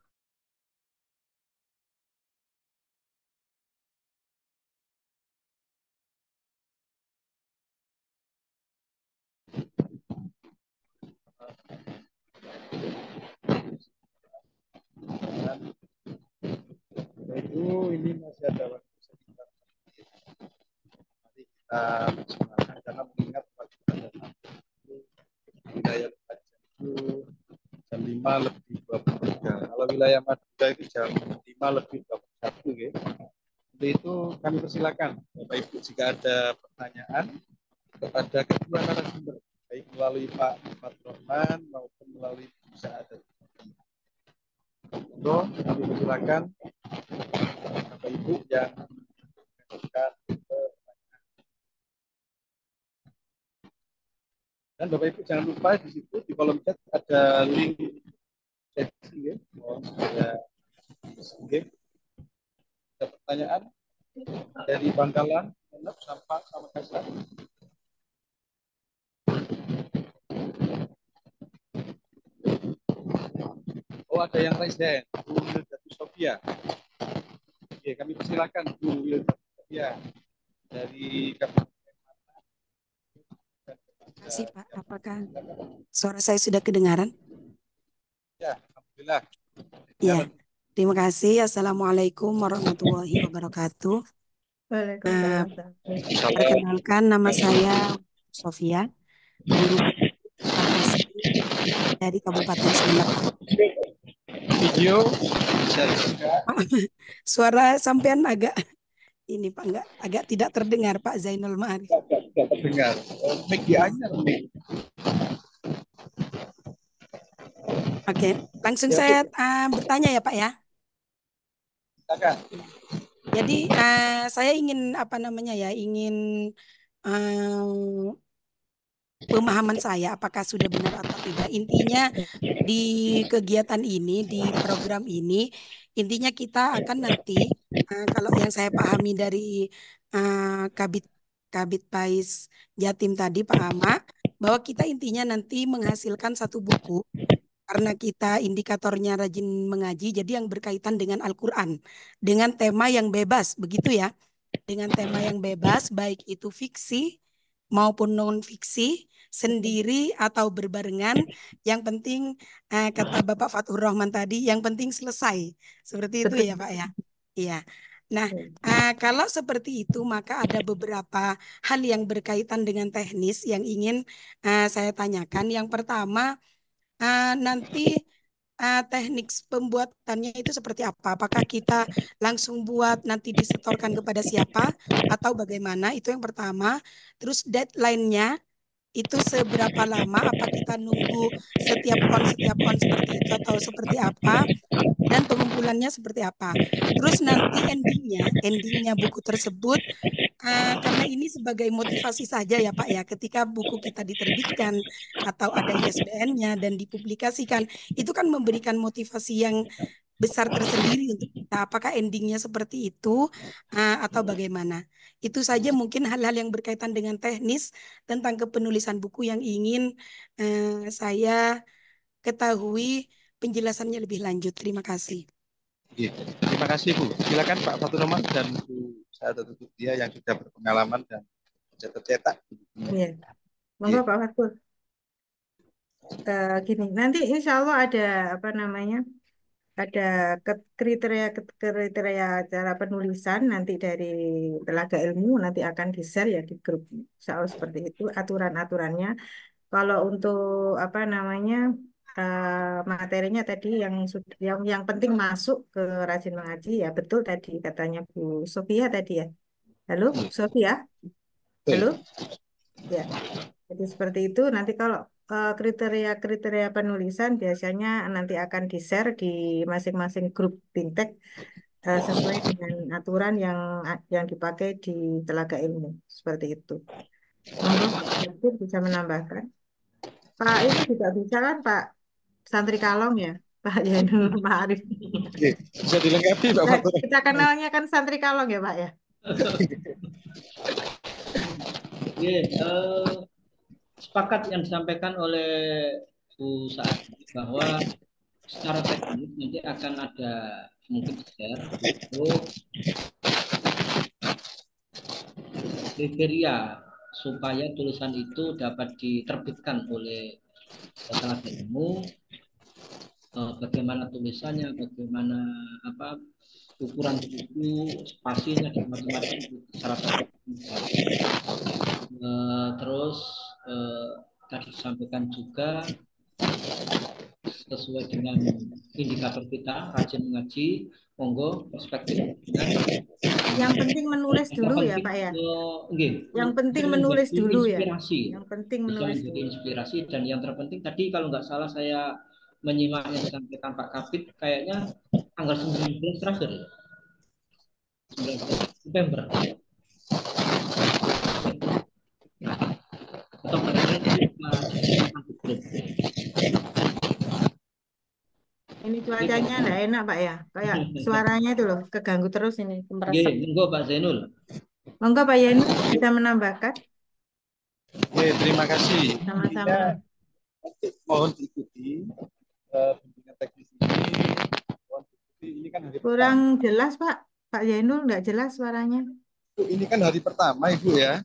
Ini masih ada waktu sekitar. Mari kita semangat karena mengingat waktu wilayah itu jam 5 lebih 23. Kalau wilayah Madura itu jam 5 lebih 21 ya. Untuk itu kami persilakan Bapak Ibu jika ada pertanyaan kepada kedua narasumber, baik melalui Pak Fathurrahman maupun melalui Bu Sa'adat. Monggo kami persilakan Bapak Ibu yang mengajukan pertanyaan. Dan Bapak Ibu jangan lupa di situ di kolom chat ada link sesi ya. Ada pertanyaan dari Bangkalan, Sampang, Makassar. Oh, ada yang raise hand, Bu Wildatu Sofia. Oke, kami persilakan Bu Wildatu Sofia dari Kabupaten Mata. Terima kasih Pak. Apakah suara saya sudah kedengaran? Ya, alhamdulillah. Ya, terima kasih. Assalamualaikum warahmatullahi wabarakatuh. Waalaikumsalam. Perkenalkan, nama saya Sofia, guru farmasi dari Kabupaten Sumeneb. Video bisa juga. Suara sampean agak ini Pak, agak tidak terdengar Pak Zainul Ma'arif. Tidak terdengar. Mic anyar nih. Oke, langsung saya bertanya ya Pak ya. Silakan. Jadi saya ingin ingin pemahaman saya apakah sudah benar atau tidak. Intinya di kegiatan ini, di program ini, intinya kita akan nanti kalau yang saya pahami dari Kabid Pais Jatim tadi Pak Ama, bahwa kita intinya nanti menghasilkan satu buku karena kita indikatornya rajin mengaji, jadi yang berkaitan dengan Al-Quran dengan tema yang bebas, begitu ya, dengan tema yang bebas, baik itu fiksi maupun non fiksi, sendiri atau berbarengan, yang penting kata Bapak Fathurrahman tadi, yang penting selesai, seperti itu ya Pak ya. Iya. Nah, kalau seperti itu maka ada beberapa hal yang berkaitan dengan teknis yang ingin saya tanyakan. Yang pertama, nanti teknik pembuatannya itu seperti apa? Apakah kita langsung buat nanti disetorkan kepada siapa atau bagaimana? Itu yang pertama. Terus deadline-nya itu seberapa lama? Apa kita nunggu setiap on seperti itu atau seperti apa? Dan pengumpulannya seperti apa? Terus nanti endingnya buku tersebut, karena ini sebagai motivasi saja ya Pak ya, ketika buku kita diterbitkan atau ada ISBN-nya dan dipublikasikan, itu kan memberikan motivasi yang besar tersendiri untuk kita. Apakah endingnya seperti itu atau bagaimana? Itu saja mungkin hal-hal yang berkaitan dengan teknis tentang kepenulisan buku yang ingin saya ketahui penjelasannya lebih lanjut. Terima kasih. Terima kasih Bu. Silakan Pak Fatur Rahman dan Bu Sahadat dia yang sudah berpengalaman dan sudah tercetak. Iya. Monggo Pak Fatur. Gini, nanti insya Allah ada apa namanya? Ada kriteria cara penulisan nanti dari Telaga Ilmu nanti akan di-share ya di grup. Insya Allah seperti itu aturan-aturannya. Kalau untuk apa namanya materinya tadi yang penting masuk ke Rajin Mengaji ya betul tadi katanya Bu Sofia tadi ya. Halo Bu Sofia? Halo? Ya. Jadi seperti itu nanti kalau kriteria-kriteria penulisan biasanya nanti akan di-share di masing-masing grup Bintek sesuai dengan aturan yang dipakai di Telaga Ilmu seperti itu. Monggo Pak bisa menambahkan. Pak ini juga bisa kan Pak Santri Kalong ya Pak Yanul Ma'arif. Bisa dilengkapi Pak Fatur. Kita kenalnya kan Santri Kalong ya Pak ya. Sepakat yang disampaikan oleh Bu Saad bahwa secara teknis nanti akan ada mungkin share untuk kriteria supaya tulisan itu dapat diterbitkan oleh Telaga Ilmu, bagaimana tulisannya, bagaimana ukuran buku, spasinya dan macam-macam secara teknis. Terus tadi disampaikan juga sesuai dengan indikator kita Rajin Mengaji, monggo perspektif. Yang penting menulis dulu ya Pak ya. Yang penting menulis dulu ya. Yang penting menulis dulu. Inspirasi dan yang terpenting tadi kalau nggak salah saya menyimak yang disampaikan Pak Kapit kayaknya tanggal 19 terakhir ya. 19 September. Ini cuacanya enggak enak Pak ya. Kayak suaranya itu loh keganggu terus ini. Monggo Pak Zainul. Monggo Pak Zainul bisa menambahkan. Terima kasih. Sama-sama. Mohon diikuti bimbingan teknis ini. Mohon diikuti. Ini kan hari kurang pertama. Jelas Pak. Pak Zainul enggak jelas suaranya. Ini kan hari pertama Ibu ya.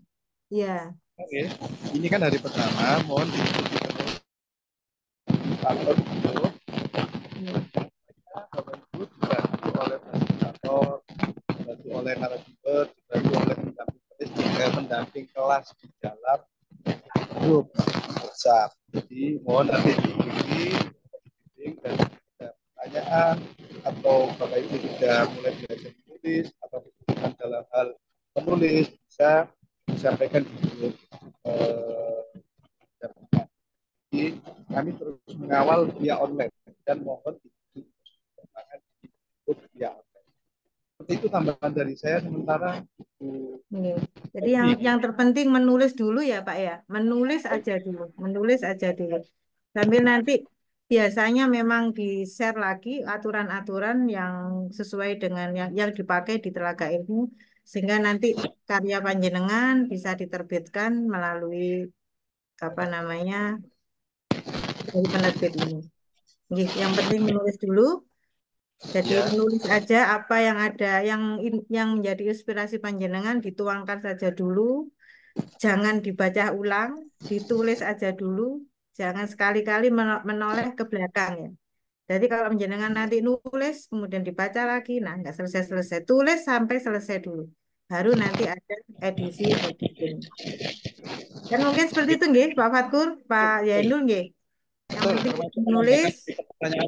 Iya. Oke. Ini kan hari pertama. Mohon diikuti terus. Faktor itu. Bapak Ibu dibantu oleh fasilitator, dibantu oleh narasumber, dibantu oleh pendamping kelas di dalam grup WhatsApp. Jadi mohon nanti diikuti dan ada pertanyaan atau Bapak Ibu sudah mulai belajar menulis atau kesulitan dalam hal menulis bisa disampaikan di grup. Jadi kami terus mengawal via online dan mohon perkembangan di grup via online. Seperti itu tambahan dari saya sementara. Jadi yang terpenting menulis dulu ya Pak ya, menulis aja dulu, sambil nanti biasanya memang di-share lagi aturan-aturan yang sesuai dengan yang dipakai di Telaga Ilmu, sehingga nanti karya panjenengan bisa diterbitkan melalui apa namanya dari penerbit ini. Yang penting menulis dulu. Jadi menulis aja apa yang ada, yang menjadi inspirasi panjenengan dituangkan saja dulu, jangan dibaca ulang, ditulis aja dulu, jangan sekali-kali menoleh ke belakang ya. Jadi kalau panjenengan nanti nulis kemudian dibaca lagi, nah nggak selesai-selesai, tulis sampai selesai dulu, baru nanti ada edisi editing. Dan mungkin seperti itu nggih, Pak Fatkur, Pak Yainul nggih. Yang penting menulis,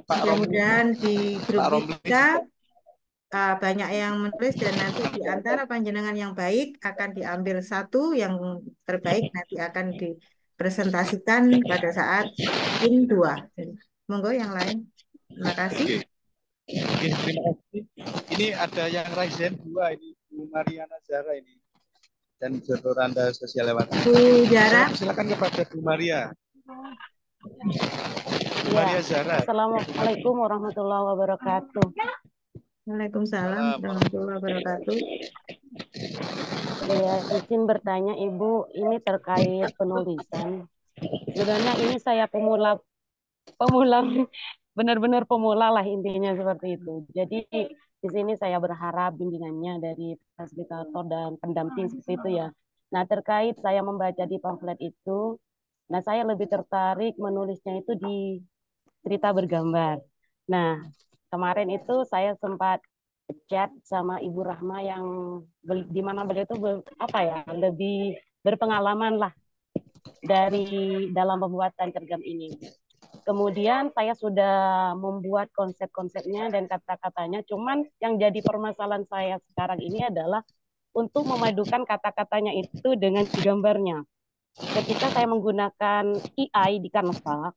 mudah-mudahan di grup kita banyak yang menulis dan nanti di antara panjenengan yang baik akan diambil satu yang terbaik nanti akan presentasikan pada saat in 2. Monggo yang lain. Terima kasih. Oke, terima kasih. Ini ada yang Raizen 2 ini Bu Mariana Zara ini dan Jotoranda Sosial Lewat. Bu Zara. Silakan kepada Bu Maria. Bu Maria Zara. Assalamualaikum warahmatullahi wabarakatuh. Waalaikumsalam warahmatullahi wabarakatuh. Saya izin bertanya Ibu, ini terkait penulisan. Sebenarnya ini saya pemula, benar-benar pemula lah intinya seperti itu. Jadi di sini saya berharap bimbingannya dari fasilitator dan pendamping seperti itu ya. Nah terkait saya membaca di pamflet itu, nah saya lebih tertarik menulisnya itu di cerita bergambar. Nah kemarin itu saya sempat chat sama Ibu Rahma yang di mana beliau itu lebih berpengalaman lah dari dalam pembuatan cergam ini. Kemudian saya sudah membuat konsep-konsepnya dan kata-katanya, cuman yang jadi permasalahan saya sekarang ini adalah untuk memadukan kata-katanya itu dengan gambarnya. Ketika saya menggunakan AI di Canva,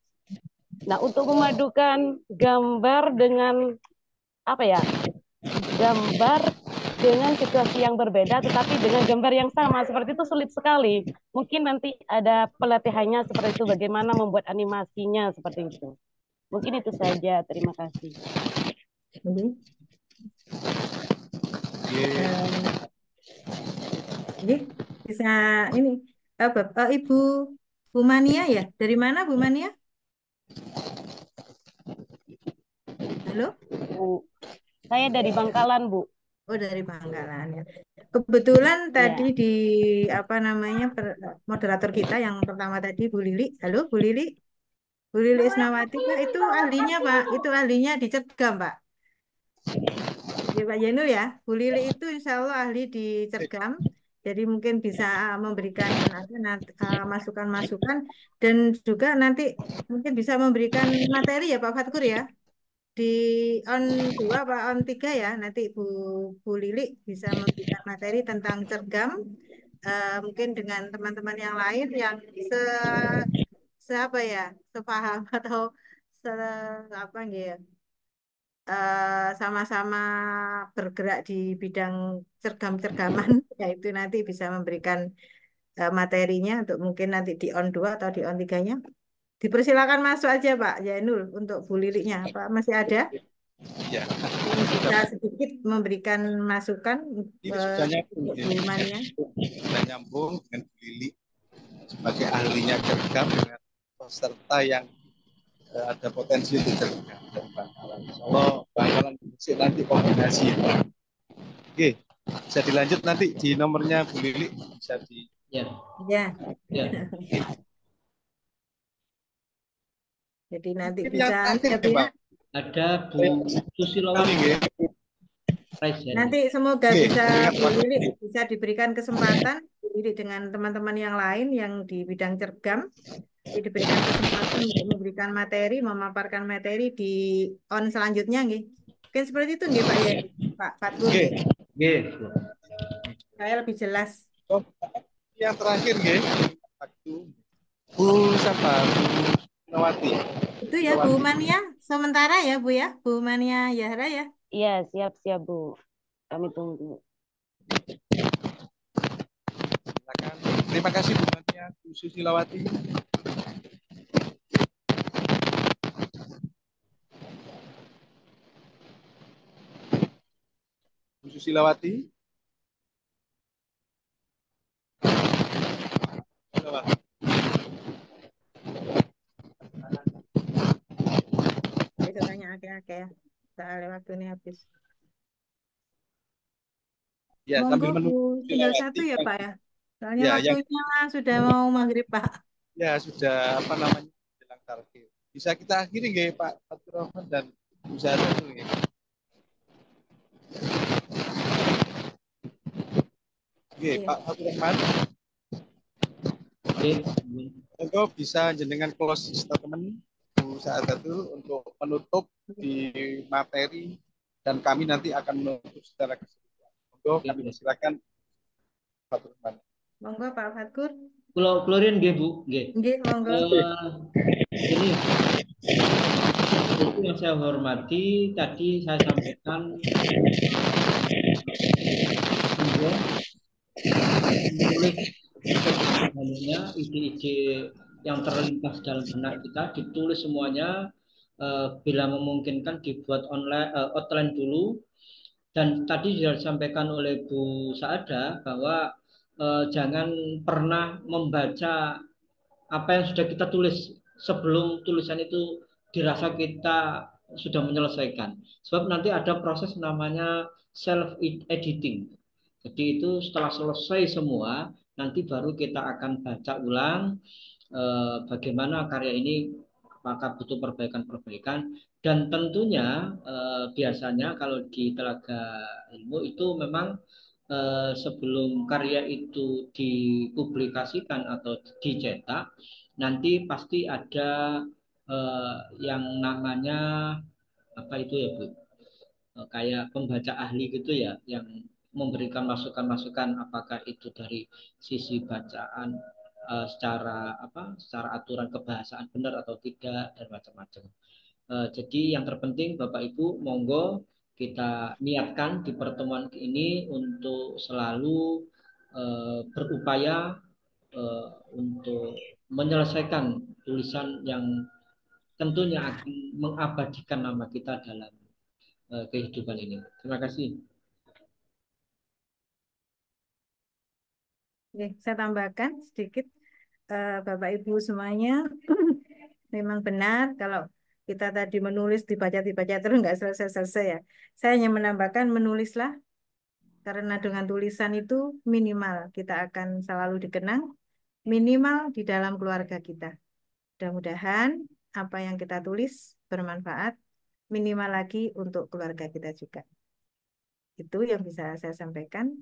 nah untuk memadukan gambar dengan gambar dengan situasi yang berbeda tetapi dengan gambar yang sama seperti itu sulit sekali. Mungkin nanti ada pelatihannya seperti itu, bagaimana membuat animasinya seperti itu. Mungkin itu saja, terima kasih. Bisa ini Ibu Bu Mania ya, dari mana Bu Mania? Halo? Bu, saya dari Bangkalan, Bu. Oh, dari Bangkalan ya. Kebetulan tadi di moderator kita yang pertama tadi Bu Lili. Halo Bu Lili. Bu Lili Isnawati Pak, itu ahlinya Pak, itu ahlinya di cergam Pak. Ya Pak Yenul ya. Bu Lili itu insya Allah ahli di cergam. Jadi mungkin bisa memberikan masukan-masukan dan juga nanti mungkin bisa memberikan materi ya Pak Fatkur ya. Di on 2 apa on 3 ya, nanti Bu Lili bisa memberikan materi tentang cergam, mungkin dengan teman-teman yang lain yang sepaham atau sama-sama bergerak di bidang cergam-cergaman, yaitu nanti bisa memberikan materinya untuk mungkin nanti di on 2 atau di on 3-nya. Dipersilakan masuk aja Pak Jainul untuk Bu Lilinya. Pak masih ada? Iya. Bisa sedikit memberikan masukan untuk Bu Mania. Sudah nyambung dengan Bu Lili sebagai ahlinya cergam dengan peserta yang ada potensi untuk cergam dan Bangkalan. Insyaallah Bangkalan nanti kombinasi. Oke, bisa dilanjut nanti di nomornya Bu Lili bisa di. Ya. Jadi nanti bisa ada Bu Susilawati. Nanti semoga bisa Bu Lili bisa diberikan kesempatan Bu Lili dengan teman-teman yang lain yang di bidang cergam diberikan kesempatan untuk memberikan materi, memaparkan materi di on selanjutnya nggih. Mungkin seperti itu nggih Pak ya, Pak Fatkur nggih. Saya lebih jelas. Yang terakhir nggih, Bu siapa? Bu Nawati. Itu ya Bu Mania sementara ya Bu ya, Bu Mania Yahra ya. Iya, siap Bu. Kami tunggu. Silakan. Terima kasih Bu Mania, Bu Susilawati. Bu Susilawati. Itu tanya akeh-akeh ya. Soalnya waktu ini habis. Ya, sambil menunggu tinggal satu ya Pak ya. Soalnya ya, waktunya sudah mau maghrib Pak. Ya, sudah jelang target. Bisa kita akhiri nggih Pak Fatur Rahman dan Bu Zara dulu nggih. Nggih, Pak Fatur Rahman. Monggo bisa jenengan close statement Bu Sa'adatul untuk menutup di materi dan kami nanti akan menutup secara keseluruhan. Monggo kami silakan Fatur Rahman. Monggo Pak Fatkur. Kalau Klorin nggih Bu, nggih. Nggih, monggo. Ini itu yang saya hormati tadi saya sampaikan menulis sebenarnya ide-ide yang terlintas dalam benak kita ditulis semuanya, bila memungkinkan dibuat outline dulu. Dan tadi sudah disampaikan oleh Bu Saada bahwa jangan pernah membaca apa yang sudah kita tulis sebelum tulisan itu dirasa kita sudah menyelesaikan. Sebab nanti ada proses namanya self editing. Jadi itu setelah selesai semua, nanti baru kita akan baca ulang bagaimana karya ini, apakah butuh perbaikan-perbaikan. Dan tentunya biasanya kalau di Telaga Ilmu itu memang sebelum karya itu dipublikasikan atau dicetak, nanti pasti ada yang namanya apa itu ya Bu, kayak pembaca ahli gitu ya, yang memberikan masukan-masukan apakah itu dari sisi bacaan secara aturan kebahasaan benar atau tidak dan macam-macam. Jadi yang terpenting Bapak Ibu monggo kita niatkan di pertemuan ini untuk selalu berupaya untuk menyelesaikan tulisan yang tentunya akan mengabadikan nama kita dalam kehidupan ini. Terima kasih. Oke, saya tambahkan sedikit, Bapak Ibu semuanya, memang benar kalau kita tadi menulis dibaca terus nggak selesai-selesai ya. Saya hanya menambahkan menulislah, karena dengan tulisan itu minimal kita akan selalu dikenang, minimal di dalam keluarga kita. Mudah-mudahan apa yang kita tulis bermanfaat, minimal lagi untuk keluarga kita juga. Itu yang bisa saya sampaikan.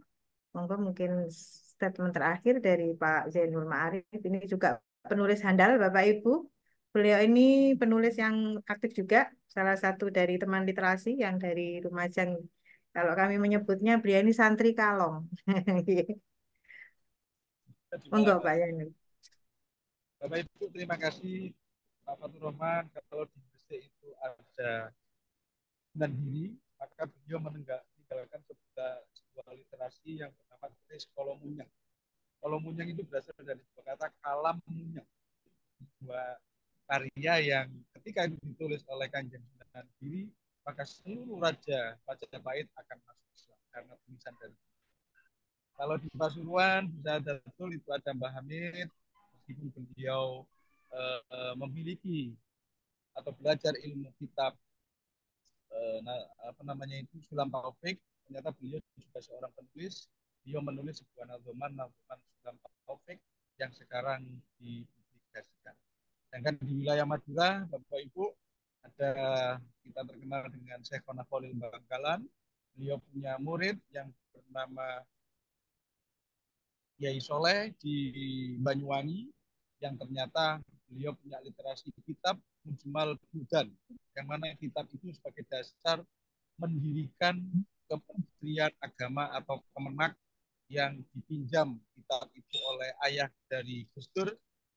Monggo mungkin statement terakhir dari Pak Zainul Ma'arif, ini juga penulis handal Bapak Ibu. Beliau ini penulis yang aktif juga, salah satu dari teman literasi yang dari Lumajang. Kalau kami menyebutnya beliau ini santri kalong. Monggo Pak Zainul. Bapak Ibu terima kasih Pak Fatur Rahman. Kalau di Gresik itu ada diri, maka beliau meninggalkan sebuah literasi yang bernama Tulis Kolomunyang. Kolomunyang itu berasal dari sebuah kata kalam munyang, sebuah karya yang ketika itu ditulis oleh Kanjeng Sunan Giri, maka seluruh raja Majapahit akan masuk Islam karena tulisan dari. Kalau di Pasuruan bisa betul itu ada Mbah Hamid, meskipun beliau memiliki atau belajar ilmu kitab Sulam Taufik, ternyata beliau juga seorang penulis. Beliau menulis sebuah nazoman Sulam Taufik yang sekarang dipublikasikan. Sedangkan di wilayah Madura, Bapak Ibu, ada kita terkenal dengan Syekhona Khalil Bangkalan. Beliau punya murid yang bernama Kiai Soleh di Banyuwangi, yang ternyata beliau punya literasi kitab Mujmal Budan, yang mana kitab itu sebagai dasar mendirikan Kementerian Agama atau Kemenak yang dipinjam kitab itu oleh ayah dari Gus Dur,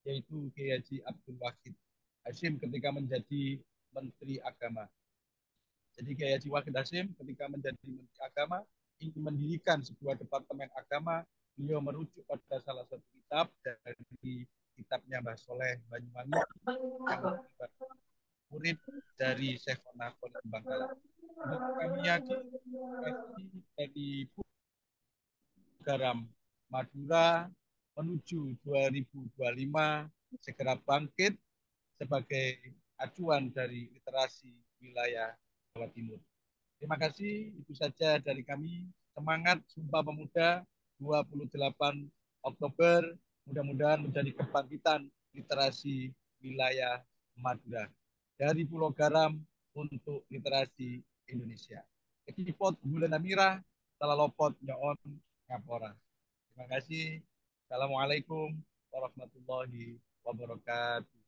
yaitu Kiai Haji Abdul Wahid Hasyim ketika menjadi Menteri Agama. Jadi Kiai Haji Wahid Hasyim ketika menjadi Menteri Agama ingin mendirikan sebuah departemen agama, beliau merujuk pada salah satu kitab dari kitabnya Mbah Soleh Banyuwangi yang murid dari Syekhona Khalil Bangkalan. Kami yakin dari Garam Madura menuju 2025 segera bangkit sebagai acuan dari literasi wilayah Jawa Timur. Terima kasih, itu saja dari kami. Semangat Sumpah Pemuda 28 Oktober, mudah-mudahan menjadi kebangkitan literasi wilayah Madura. Dari Pulau Garam untuk literasi Indonesia. Ekipot Bulan Amira, Salalopot Nyoon Ngapora. Terima kasih. Assalamualaikum warahmatullahi wabarakatuh.